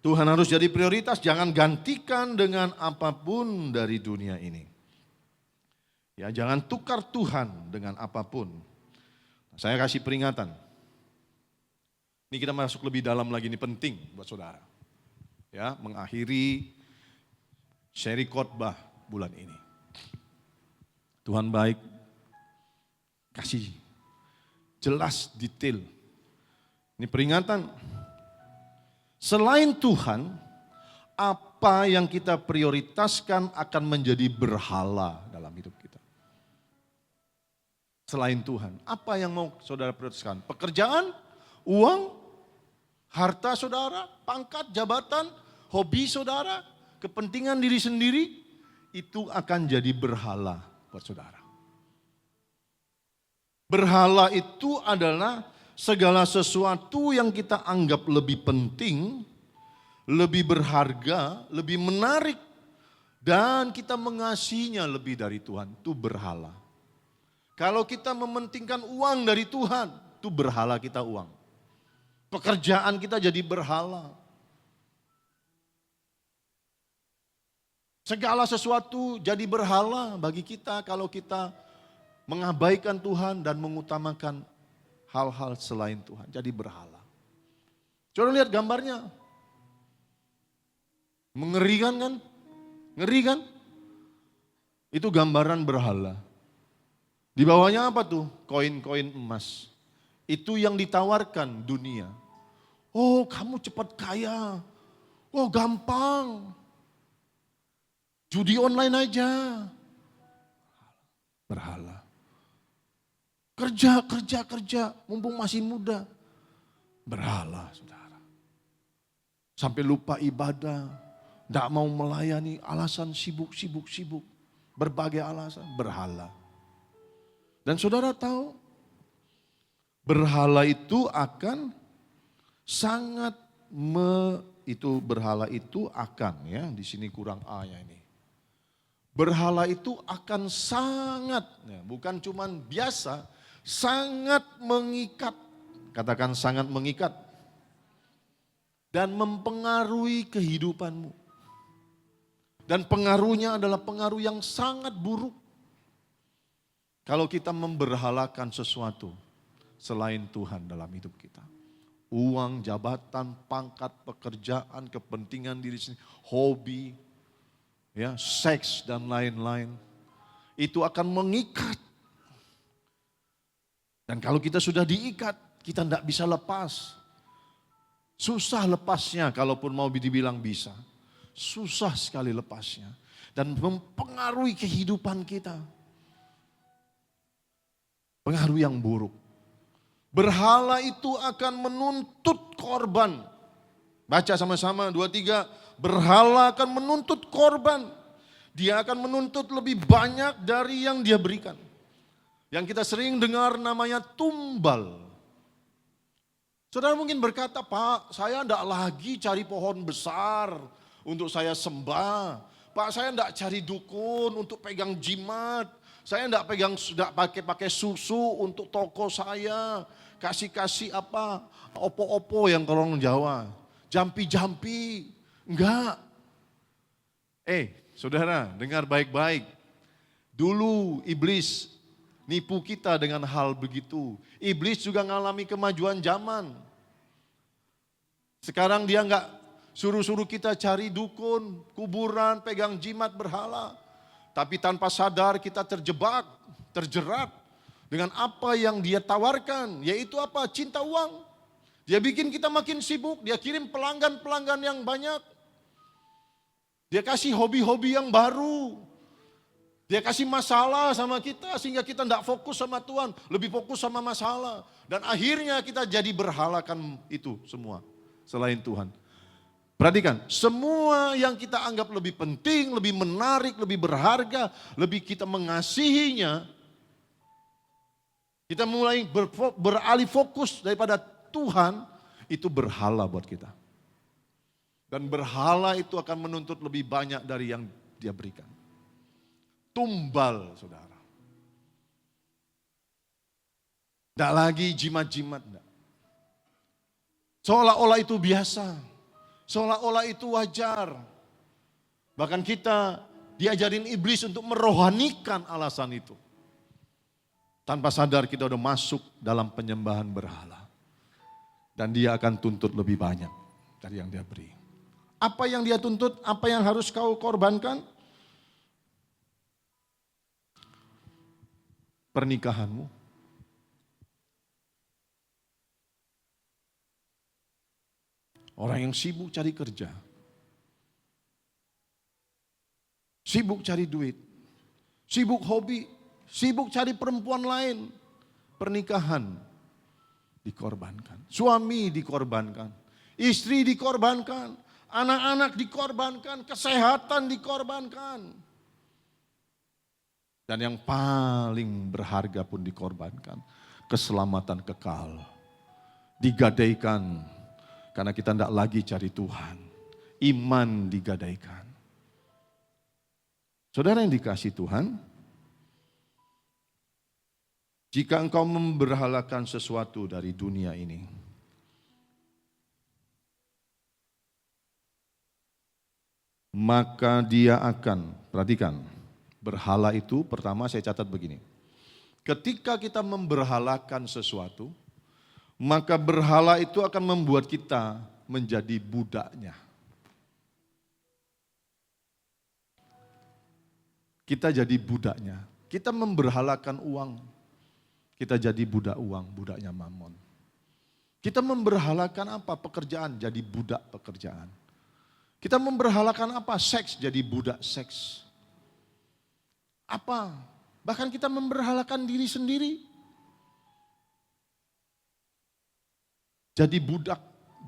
Tuhan harus jadi prioritas. Jangan gantikan dengan apapun dari dunia ini. Ya, jangan tukar Tuhan dengan apapun. Saya kasih peringatan. Ini kita masuk lebih dalam lagi, ini penting buat saudara. Ya, mengakhiri seri khotbah bulan ini. Tuhan baik, kasih jelas detail. Ini peringatan. Selain Tuhan, apa yang kita prioritaskan akan menjadi berhala dalam hidup kita. Selain Tuhan, apa yang mau saudara prioritaskan? Pekerjaan, uang, harta saudara, pangkat, jabatan, hobi saudara, kepentingan diri sendiri, itu akan jadi berhala buat saudara. Berhala itu adalah segala sesuatu yang kita anggap lebih penting, lebih berharga, lebih menarik, dan kita mengasihinya lebih dari Tuhan, itu berhala. Kalau kita mementingkan uang dari Tuhan, itu berhala kita uang. Pekerjaan kita jadi berhala. Segala sesuatu jadi berhala bagi kita kalau kita mengabaikan Tuhan dan mengutamakan hal-hal selain Tuhan. Jadi berhala. Coba lihat gambarnya. Mengerikan kan? Ngeri kan? Itu gambaran berhala. Di bawahnya apa tuh? Koin-koin emas. Itu yang ditawarkan dunia. Oh, kamu cepat kaya. Oh, gampang. Judi online aja. Berhala. Kerja. Mumpung masih muda. Berhala, saudara. Sampai lupa ibadah. Tidak mau melayani, alasan sibuk. Berbagai alasan, berhala. Dan saudara tahu, berhala itu akan sangat berhala itu akan ya, di sini kurang A-nya ini. Berhala itu akan sangat, ya, bukan cuman biasa, sangat mengikat. Katakan sangat mengikat. Dan mempengaruhi kehidupanmu. Dan pengaruhnya adalah pengaruh yang sangat buruk. Kalau kita memberhalakan sesuatu selain Tuhan dalam hidup kita. Uang, jabatan, pangkat, pekerjaan, kepentingan diri sendiri, hobi. ya, seks dan lain-lain. Itu akan mengikat. Dan kalau kita sudah diikat, kita tidak bisa lepas. Susah lepasnya kalaupun mau dibilang bisa. Susah sekali lepasnya. Dan mempengaruhi kehidupan kita. Pengaruh yang buruk. Berhala itu akan menuntut korban. Baca sama-sama 2-3. Berhala akan menuntut korban. Dia akan menuntut lebih banyak dari yang dia berikan. Yang kita sering dengar namanya tumbal. Saudara mungkin berkata, Pak, saya tidak lagi cari pohon besar untuk saya sembah. Pak, saya tidak cari dukun untuk pegang jimat. Saya tidak pakai susu untuk toko saya. Kasih apa? Opo-opo yang orang Jawa. Jampi-jampi. Enggak. Saudara, dengar baik-baik. Dulu iblis nipu kita dengan hal begitu. Iblis juga ngalami kemajuan zaman. Sekarang dia enggak suruh-suruh kita cari dukun, kuburan, pegang jimat berhala. Tapi tanpa sadar kita terjebak, terjerat dengan apa yang dia tawarkan. Yaitu apa? Cinta uang. Dia bikin kita makin sibuk, dia kirim pelanggan-pelanggan yang banyak. Dia kasih hobi-hobi yang baru. Dia kasih masalah sama kita sehingga kita tidak fokus sama Tuhan. Lebih fokus sama masalah. Dan akhirnya kita jadi berhalakan itu semua selain Tuhan. Perhatikan, semua yang kita anggap lebih penting, lebih menarik, lebih berharga, lebih kita mengasihinya. Kita mulai beralih fokus daripada Tuhan, itu berhala buat kita. Dan berhala itu akan menuntut lebih banyak dari yang dia berikan. Tumbal, saudara. Tidak lagi jimat-jimat. Seolah-olah itu biasa. Seolah-olah itu wajar. Bahkan kita diajarin iblis untuk merohanikan alasan itu. Tanpa sadar kita udah masuk dalam penyembahan berhala. Dan dia akan tuntut lebih banyak dari yang dia beri. Apa yang dia tuntut, apa yang harus kau korbankan? Pernikahanmu. Orang yang sibuk cari kerja. Sibuk cari duit. Sibuk hobi. Sibuk cari perempuan lain. Pernikahan dikorbankan. Suami dikorbankan. Istri dikorbankan. Anak-anak dikorbankan. Kesehatan dikorbankan. Dan yang paling berharga pun dikorbankan. Keselamatan kekal. Digadaikan. Karena kita tidak lagi cari Tuhan. Iman digadaikan. Saudara yang dikasih Tuhan. Jika engkau memberhalakan sesuatu dari dunia ini. Maka dia akan, perhatikan. Berhala itu pertama saya catat begini. Ketika kita memberhalakan sesuatu. Maka berhala itu akan membuat kita menjadi budaknya. Kita jadi budaknya. Kita memberhalakan uang. Kita jadi budak uang, budaknya Mammon. Kita memberhalakan apa? Pekerjaan, jadi budak pekerjaan. Kita memberhalakan apa? Seks, jadi budak seks. Apa? Bahkan kita memberhalakan diri sendiri. Jadi budak.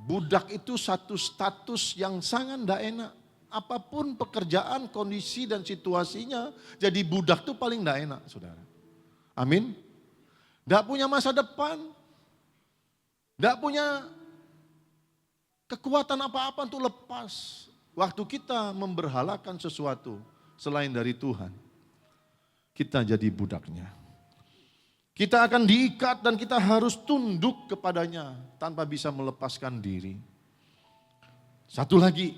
Budak itu satu status yang sangat tidak enak. Apapun pekerjaan, kondisi dan situasinya, jadi budak itu paling tidak enak, saudara. Amin. Tidak punya masa depan. Tidak punya kekuatan apa-apa untuk lepas. Waktu kita memberhalakan sesuatu selain dari Tuhan, kita jadi budaknya. Kita akan diikat dan kita harus tunduk kepadanya tanpa bisa melepaskan diri. Satu lagi,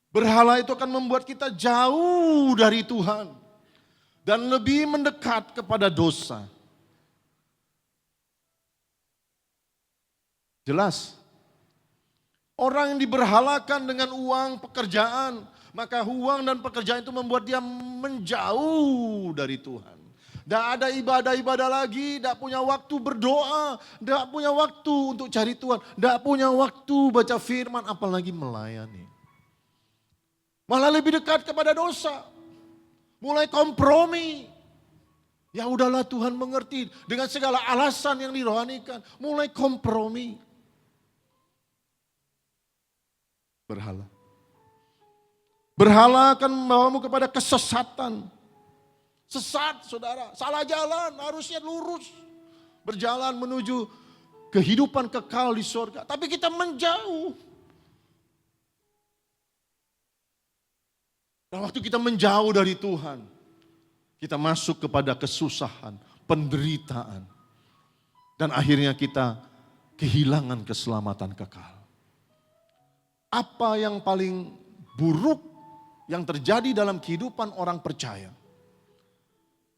berhala itu akan membuat kita jauh dari Tuhan dan lebih mendekat kepada dosa. Jelas, orang yang diberhalakan dengan uang, pekerjaan, maka uang dan pekerjaan itu membuat dia menjauh dari Tuhan. Tidak ada ibadah-ibadah lagi, tidak punya waktu berdoa, tidak punya waktu untuk cari Tuhan, tidak punya waktu baca firman, apalagi melayani. Malah lebih dekat kepada dosa, mulai kompromi. Ya udahlah, Tuhan mengerti, dengan segala alasan yang dirohanikan, mulai kompromi. Berhala. Berhala akan membawamu kepada kesesatan. Sesat, saudara, salah jalan, harusnya lurus. Berjalan menuju kehidupan kekal di surga. Tapi kita menjauh. Dan waktu kita menjauh dari Tuhan, kita masuk kepada kesusahan, penderitaan. Dan akhirnya kita kehilangan keselamatan kekal. Apa yang paling buruk yang terjadi dalam kehidupan orang percaya?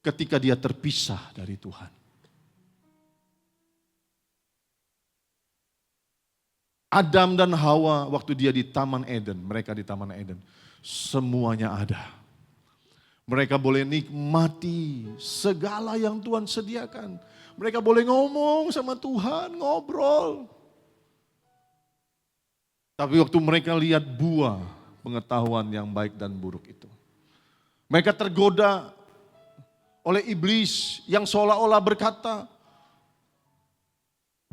Ketika dia terpisah dari Tuhan. Adam dan Hawa waktu dia di Taman Eden, mereka di Taman Eden, semuanya ada. Mereka boleh nikmati segala yang Tuhan sediakan. Mereka boleh ngomong sama Tuhan, ngobrol. Tapi waktu mereka lihat buah pengetahuan yang baik dan buruk itu, mereka tergoda oleh iblis yang seolah-olah berkata,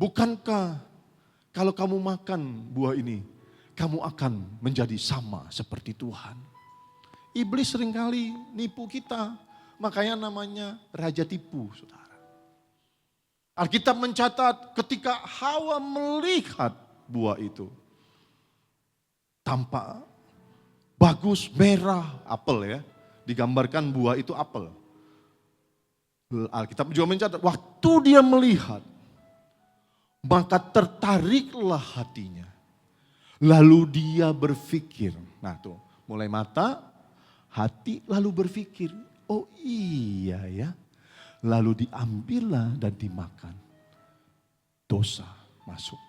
bukankah kalau kamu makan buah ini, kamu akan menjadi sama seperti Tuhan. Iblis seringkali nipu kita, makanya namanya raja tipu, saudara. Alkitab mencatat ketika Hawa melihat buah itu, tampak bagus, merah, apel ya, digambarkan buah itu apel. Alkitab juga mencatat, waktu dia melihat, maka tertariklah hatinya. Lalu dia berpikir, nah tuh mulai mata, hati lalu berpikir, oh iya ya. Lalu diambillah dan dimakan. Dosa masuk.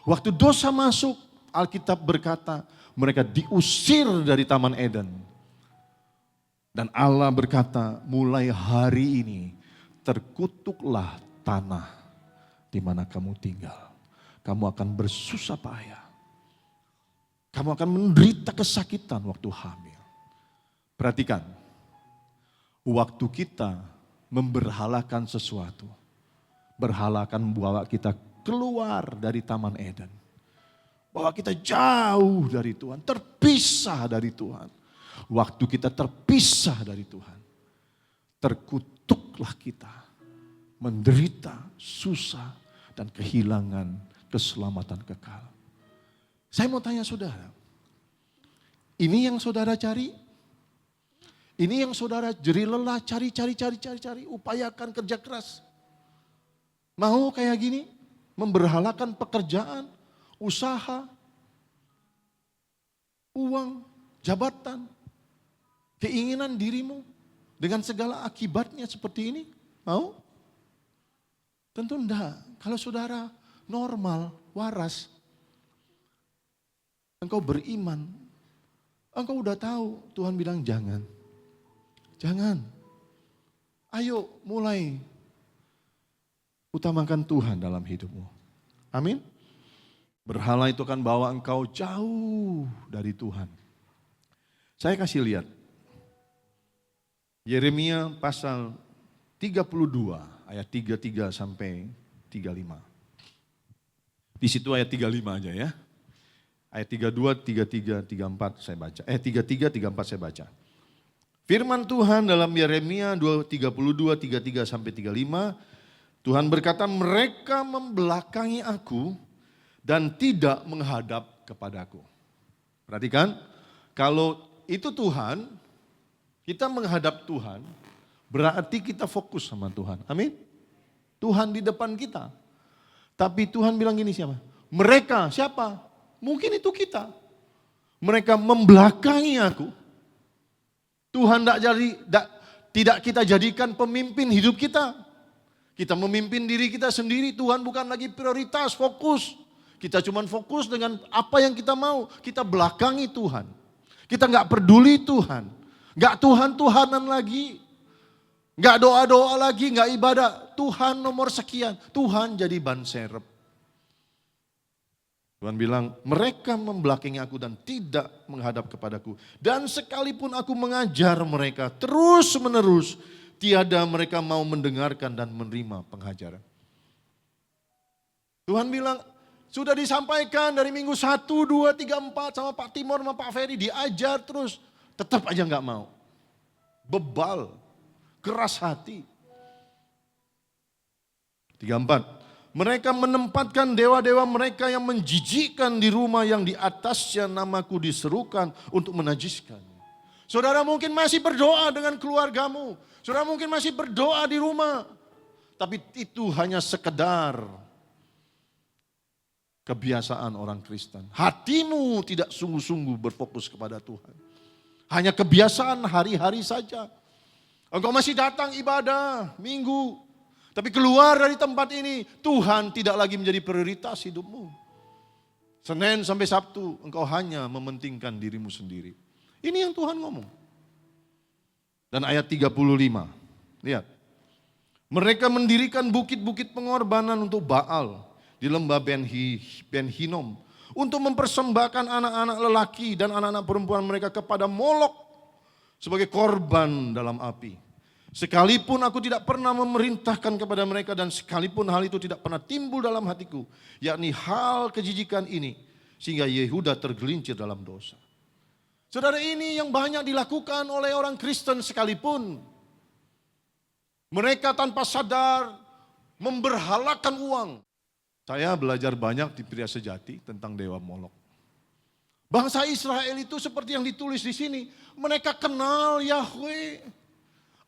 Waktu dosa masuk, Alkitab berkata, mereka diusir dari Taman Eden. Dan Allah berkata, mulai hari ini terkutuklah tanah di mana kamu tinggal. Kamu akan bersusah payah. Kamu akan menderita kesakitan waktu hamil. Perhatikan, waktu kita memberhalakan sesuatu, berhala akan membawa kita keluar dari Taman Eden. Bahwa kita jauh dari Tuhan, terpisah dari Tuhan. Waktu kita terpisah dari Tuhan, terkutuklah kita, menderita, susah, dan kehilangan keselamatan kekal. Saya mau tanya saudara, ini yang saudara cari? Ini yang saudara jeri lelah, cari, upayakan kerja keras. Mau kayak gini? Memberhalakan pekerjaan, usaha, uang, jabatan, keinginan dirimu dengan segala akibatnya seperti ini? Mau? Tentu enggak. Kalau saudara normal, waras, engkau beriman, engkau udah tahu Tuhan bilang jangan. Jangan. Ayo mulai utamakan Tuhan dalam hidupmu. Amin. Berhala itu akan bawa engkau jauh dari Tuhan. Saya kasih lihat. Yeremia pasal 32 ayat 33 sampai 35. Di situ ayat 35 aja ya. Ayat 32, 33, 34 saya baca. 33, 34 saya baca. Firman Tuhan dalam Yeremia 32, 33 sampai 35. Tuhan berkata, mereka membelakangi aku dan tidak menghadap kepadaku. Perhatikan, kalau itu Tuhan, kita menghadap Tuhan, berarti kita fokus sama Tuhan. Amin. Tuhan di depan kita. Tapi Tuhan bilang gini siapa? Mereka, siapa? Mungkin itu kita. Mereka membelakangi aku. Tuhan tidak kita jadikan pemimpin hidup kita. Kita memimpin diri kita sendiri, Tuhan bukan lagi prioritas, fokus. Kita cuma fokus dengan apa yang kita mau, kita belakangi Tuhan. Kita nggak peduli Tuhan. Nggak Tuhan-Tuhanan lagi. Nggak doa-doa lagi, nggak ibadah. Tuhan nomor sekian. Tuhan jadi ban serep. Tuhan bilang, mereka membelakangi aku dan tidak menghadap kepadaku. Dan sekalipun aku mengajar mereka terus menerus, tiada mereka mau mendengarkan dan menerima pengajaran. Tuhan bilang, sudah disampaikan dari minggu 1, 2, 3, 4 sama Pak Timur sama Pak Ferry, diajar terus. Tetap aja nggak mau. Bebal, keras hati. 34. Mereka menempatkan dewa-dewa mereka yang menjijikkan di rumah yang di atasnya namaku diserukan untuk menajiskan. Saudara mungkin masih berdoa dengan keluargamu. Saudara mungkin masih berdoa di rumah. Tapi itu hanya sekedar kebiasaan orang Kristen. Hatimu tidak sungguh-sungguh berfokus kepada Tuhan. Hanya kebiasaan hari-hari saja. Engkau masih datang ibadah minggu. Tapi keluar dari tempat ini, Tuhan tidak lagi menjadi prioritas hidupmu. Senin sampai Sabtu, engkau hanya mementingkan dirimu sendiri. Ini yang Tuhan ngomong. Dan ayat 35, lihat. Mereka mendirikan bukit-bukit pengorbanan untuk Baal di lembah Ben Hinnom. Untuk mempersembahkan anak-anak lelaki dan anak-anak perempuan mereka kepada Molok sebagai korban dalam api. Sekalipun aku tidak pernah memerintahkan kepada mereka dan sekalipun hal itu tidak pernah timbul dalam hatiku. Yakni hal kejijikan ini sehingga Yehuda tergelincir dalam dosa. Saudara, ini yang banyak dilakukan oleh orang Kristen sekalipun. Mereka tanpa sadar memberhalakan uang. Saya belajar banyak di Pria Sejati tentang Dewa Molok. Bangsa Israel itu seperti yang ditulis di sini. Mereka kenal Yahweh.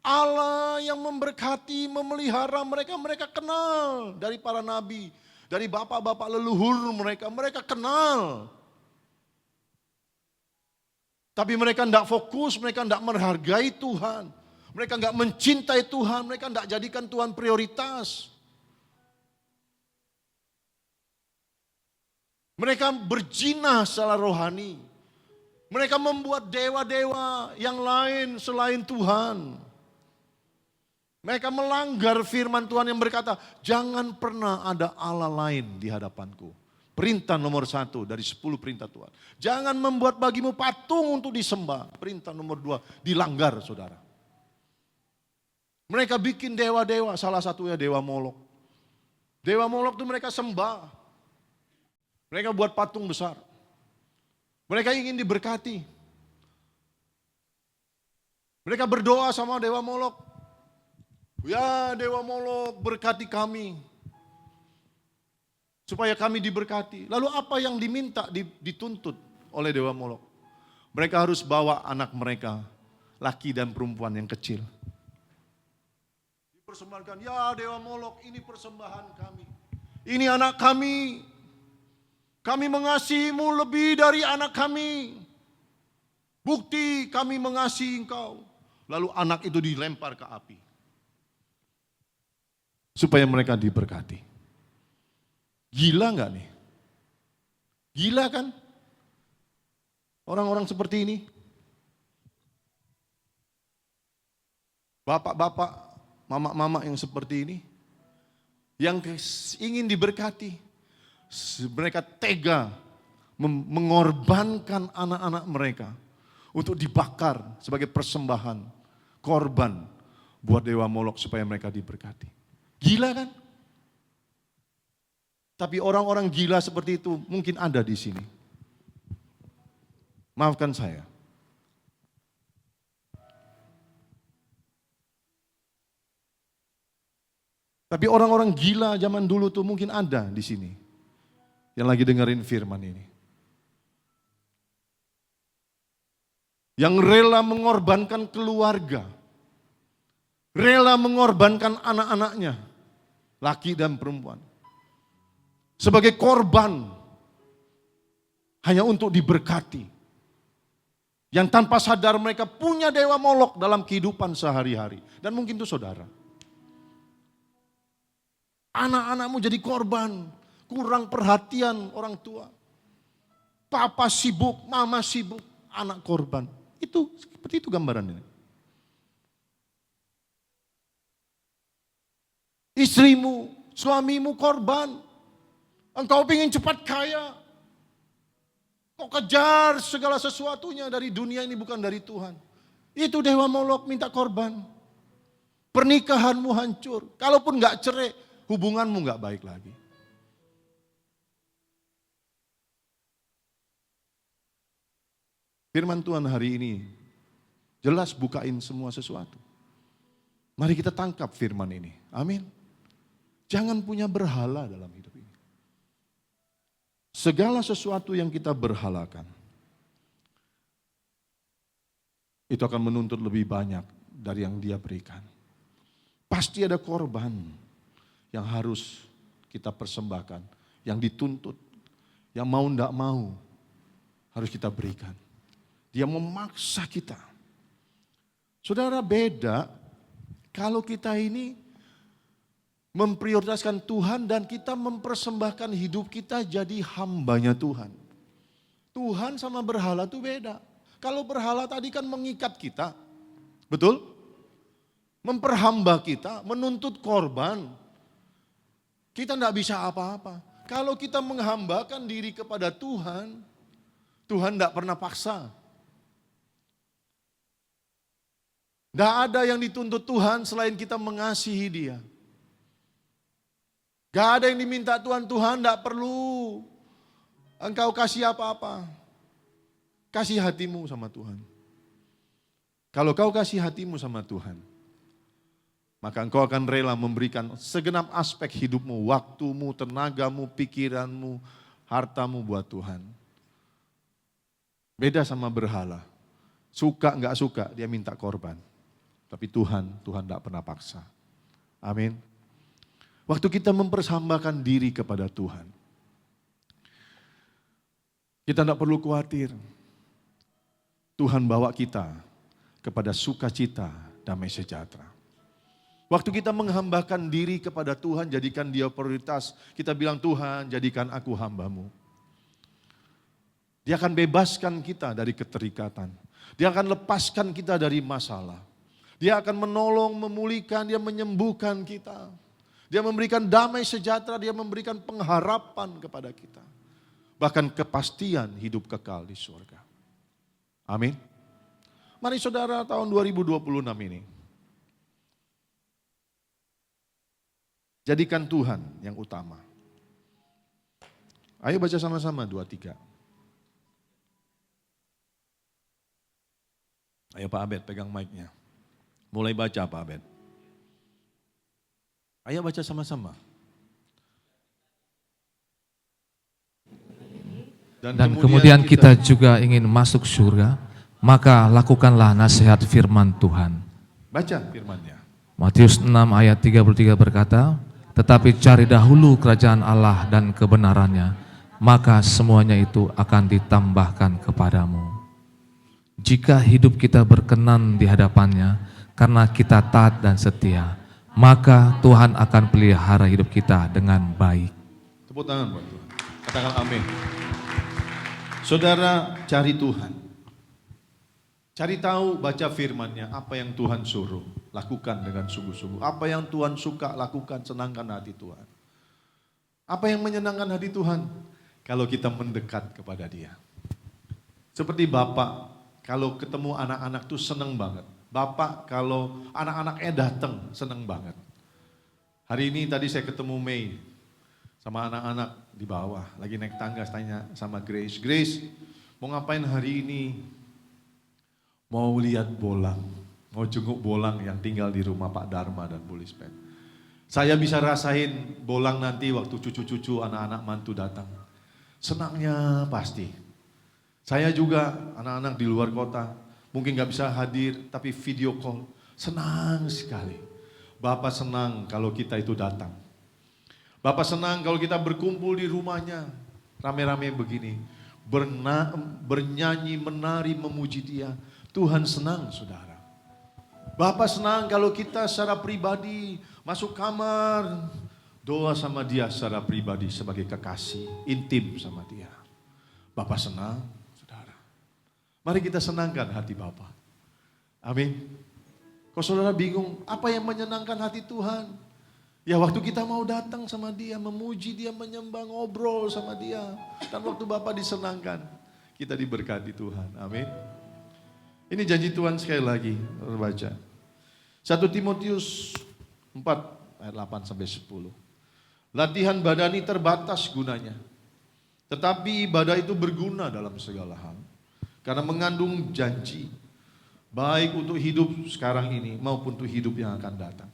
Allah yang memberkati, memelihara mereka, mereka kenal dari para nabi, dari bapak-bapak leluhur mereka kenal. Tapi mereka tidak fokus, mereka tidak menghargai Tuhan, mereka tidak mencintai Tuhan, mereka tidak jadikan Tuhan prioritas. Mereka berzina secara rohani, mereka membuat dewa-dewa yang lain selain Tuhan. Mereka melanggar firman Tuhan yang berkata, jangan pernah ada Allah lain di hadapanku. Perintah nomor 1 dari 10 perintah Tuhan. Jangan membuat bagimu patung untuk disembah. Perintah nomor 2 dilanggar, saudara. Mereka bikin dewa-dewa, salah satunya Dewa Molok. Dewa Molok itu mereka sembah. Mereka buat patung besar. Mereka ingin diberkati. Mereka berdoa sama Dewa Molok. Ya Dewa Molok, berkati kami. Supaya kami diberkati. Lalu apa yang diminta, dituntut oleh Dewa Molok? Mereka harus bawa anak mereka, laki dan perempuan yang kecil. Dipersembahkan, ya Dewa Molok, ini persembahan kami. Ini anak kami. Kami mengasihimu lebih dari anak kami. Bukti kami mengasihi engkau. Lalu anak itu dilempar ke api. Supaya mereka diberkati. Gila enggak nih? Gila kan? Orang-orang seperti ini. Bapak-bapak, mama-mama yang seperti ini. Yang ingin diberkati. Mereka tega mengorbankan anak-anak mereka. Untuk dibakar sebagai persembahan. Korban buat Dewa Molok supaya mereka diberkati. Gila kan? Tapi orang-orang gila seperti itu mungkin ada di sini. Maafkan saya. Tapi orang-orang gila zaman dulu tuh mungkin ada di sini. Yang lagi dengerin firman ini. Yang rela mengorbankan keluarga. Rela mengorbankan anak-anaknya. Laki dan perempuan. Sebagai korban. Hanya untuk diberkati. Yang tanpa sadar mereka punya Dewa Molok dalam kehidupan sehari-hari. Dan mungkin itu saudara. Anak-anakmu jadi korban. Kurang perhatian orang tua. Papa sibuk, mama sibuk. anak korban. Itu seperti itu gambaran ini. Istrimu, suamimu korban. Engkau ingin cepat kaya. Kau kejar segala sesuatunya dari dunia ini bukan dari Tuhan. Itu dewa Molok minta korban. Pernikahanmu hancur. Kalaupun gak cerai, hubunganmu gak baik lagi. Firman Tuhan hari ini jelas bukain semua sesuatu. Mari kita tangkap firman ini. Amin. Jangan punya berhala dalam hidup ini. Segala sesuatu yang kita berhalakan, itu akan menuntut lebih banyak dari yang Dia berikan. Pasti ada korban yang harus kita persembahkan, yang dituntut, yang mau ndak mau harus kita berikan. Dia memaksa kita. Saudara, beda kalau kita ini memprioritaskan Tuhan dan kita mempersembahkan hidup kita jadi hambanya Tuhan. Tuhan sama berhala itu beda. Kalau berhala tadi kan mengikat kita, betul? Memperhamba kita, menuntut korban. Kita tidak bisa apa-apa. Kalau kita menghambakan diri kepada Tuhan, Tuhan tidak pernah paksa. Tidak ada yang dituntut Tuhan selain kita mengasihi Dia. Gak ada yang diminta Tuhan, Tuhan tidak perlu engkau kasih apa-apa. Kasih hatimu sama Tuhan. Kalau kau kasih hatimu sama Tuhan, maka engkau akan rela memberikan segenap aspek hidupmu, waktumu, tenagamu, pikiranmu, hartamu buat Tuhan. Beda sama berhala. Suka enggak suka, dia minta korban. Tapi Tuhan tidak pernah paksa. Amin. Waktu kita mempersembahkan diri kepada Tuhan, kita tidak perlu khawatir. Tuhan bawa kita kepada sukacita, damai sejahtera. Waktu kita menghambakan diri kepada Tuhan, jadikan Dia prioritas. Kita bilang, Tuhan jadikan aku hambamu. Dia akan bebaskan kita dari keterikatan. Dia akan lepaskan kita dari masalah. Dia akan menolong, memulihkan, Dia menyembuhkan kita. Dia memberikan damai sejahtera, Dia memberikan pengharapan kepada kita. Bahkan kepastian hidup kekal di surga. Amin. Mari saudara, tahun 2026 ini, jadikan Tuhan yang utama. Ayo baca sama-sama 2-3. Ayo Pak Abed pegang mic-nya. Mulai baca Pak Abed. Ayo baca sama-sama. Dan kemudian kita juga ingin masuk surga, maka lakukanlah nasihat firman Tuhan. Baca firman-Nya. Matius 6 ayat 33 berkata, tetapi cari dahulu kerajaan Allah dan kebenarannya, maka semuanya itu akan ditambahkan kepadamu. Jika hidup kita berkenan di hadapannya, karena kita taat dan setia, maka Tuhan akan pelihara hidup kita dengan baik. Tepuk tangan buat Tuhan. Katakan amin. Saudara, cari Tuhan. Cari tahu, baca firman-Nya, apa yang Tuhan suruh, lakukan dengan sungguh-sungguh. Apa yang Tuhan suka, lakukan, senangkan hati Tuhan. Apa yang menyenangkan hati Tuhan? Kalau kita mendekat kepada Dia. Seperti Bapak, kalau ketemu anak-anak tuh seneng banget. Bapak kalau anak-anaknya datang, seneng banget. Hari ini tadi saya ketemu Mei sama anak-anak di bawah, lagi naik tangga, tanya sama Grace. Grace, mau ngapain hari ini? Mau lihat bolang, mau jenguk bolang yang tinggal di rumah Pak Dharma dan Bu Lisbeth. Saya bisa rasain bolang nanti waktu cucu-cucu anak-anak mantu datang. Senangnya pasti. Saya juga anak-anak di luar kota, mungkin gak bisa hadir tapi video call. Senang sekali. Bapak senang kalau kita itu datang. Bapak senang kalau kita berkumpul di rumahnya, rame-rame begini. Bernyanyi, menari, memuji Dia. Tuhan senang saudara. Bapak senang kalau kita secara pribadi masuk kamar, doa sama Dia secara pribadi sebagai kekasih, intim sama Dia. Bapak senang saudara. Mari kita senangkan hati Bapa. Amin. Kalau saudara bingung, apa yang menyenangkan hati Tuhan? Ya waktu kita mau datang sama dia, memuji dia, menyembah, ngobrol sama dia. Dan waktu Bapa disenangkan, kita diberkati Tuhan. Amin. Ini janji Tuhan sekali lagi, baca. 1 Timotius 4 ayat 8 sampai 10. Latihan badani terbatas gunanya. Tetapi ibadah itu berguna dalam segala hal. Karena mengandung janji. Baik untuk hidup sekarang ini maupun untuk hidup yang akan datang.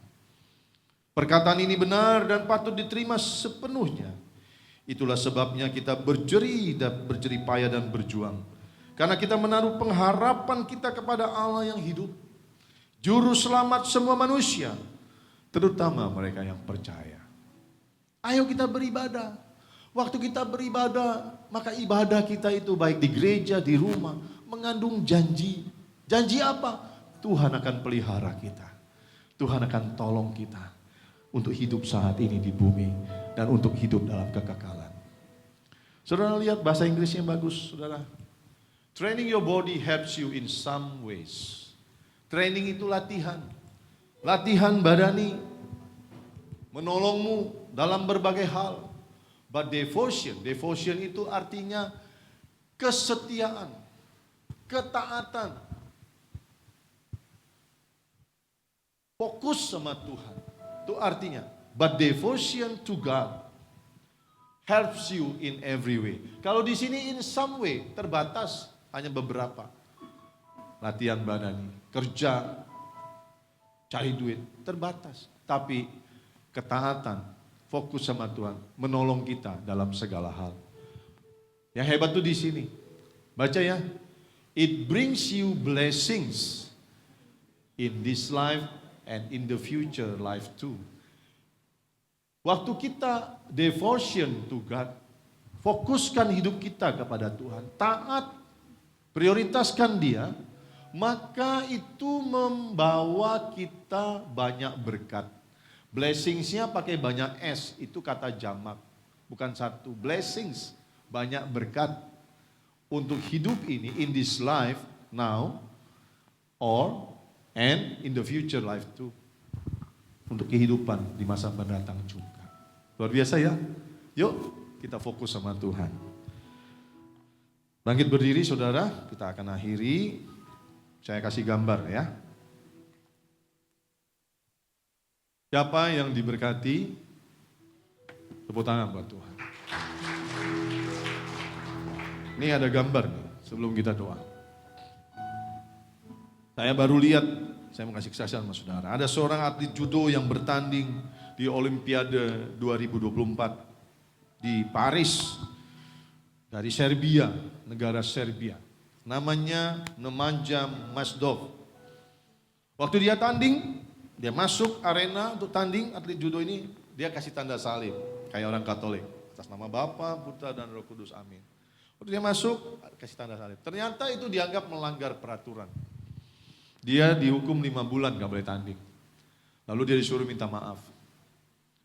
Perkataan ini benar dan patut diterima sepenuhnya. Itulah sebabnya kita berjerih payah dan berjuang. Karena kita menaruh pengharapan kita kepada Allah yang hidup. Juru selamat semua manusia. Terutama mereka yang percaya. Ayo kita beribadah. Waktu kita beribadah, maka ibadah kita itu baik di gereja, di rumah, mengandung janji. Janji apa? Tuhan akan pelihara kita. Tuhan akan tolong kita untuk hidup saat ini di bumi dan untuk hidup dalam kekekalan. Saudara lihat bahasa Inggrisnya bagus, saudara. Training your body helps you in some ways. Training itu latihan. Latihan badani menolongmu dalam berbagai hal. But devotion itu artinya kesetiaan, ketaatan, fokus sama Tuhan. Itu artinya, but devotion to God helps you in every way. Kalau di sini in some way terbatas, hanya beberapa. Latihan badani, kerja, cari duit, terbatas. Tapi ketaatan, fokus sama Tuhan, menolong kita dalam segala hal. Yang hebat tuh di sini. Baca ya. It brings you blessings in this life and in the future life too. Waktu kita devotion to God, fokuskan hidup kita kepada Tuhan, taat, prioritaskan Dia, maka itu membawa kita banyak berkat. Blessingsnya pakai banyak S, itu kata jamak, bukan satu. Blessings, banyak berkat untuk hidup ini, in this life, now, and in the future life too. Untuk kehidupan di masa mendatang juga. Luar biasa ya. Yuk kita fokus sama Tuhan. Bangkit berdiri saudara, kita akan akhiri. Saya kasih gambar ya. Siapa yang diberkati? Tepuk tangan buat Tuhan. Ini ada gambar nih, sebelum kita doa. Saya baru lihat, saya mau kasih kesaksian sama saudara. Ada seorang atlet judo yang bertanding di Olimpiade 2024 di Paris. Dari Serbia, negara Serbia. Namanya Nemanja Mazdov. Waktu dia tanding, dia masuk arena untuk tanding, atlet judo ini, dia kasih tanda salib, kayak orang Katolik. Atas nama Bapa, Putra, dan Roh Kudus, amin. Waktu dia masuk, kasih tanda salib. Ternyata itu dianggap melanggar peraturan. Dia dihukum 5 bulan gak boleh tanding. Lalu dia disuruh minta maaf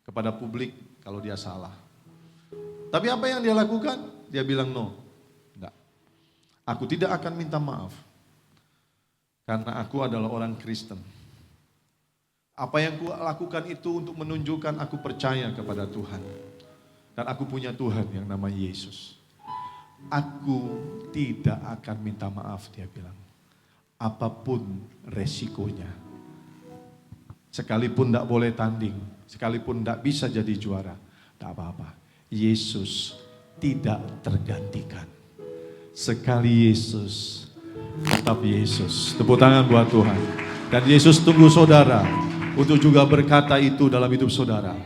kepada publik kalau dia salah. Tapi apa yang dia lakukan? Dia bilang no, enggak. Aku tidak akan minta maaf. Karena aku adalah orang Kristen. Apa yang aku lakukan itu untuk menunjukkan aku percaya kepada Tuhan. Dan aku punya Tuhan yang namanya Yesus. Aku tidak akan minta maaf, dia bilang. Apapun resikonya. Sekalipun tidak boleh tanding, sekalipun tidak bisa jadi juara, tidak apa-apa. Yesus tidak tergantikan. Sekali Yesus, tetap Yesus. Tepuk tangan buat Tuhan. Dan Yesus tunggu saudara untuk juga berkata itu dalam hidup saudara.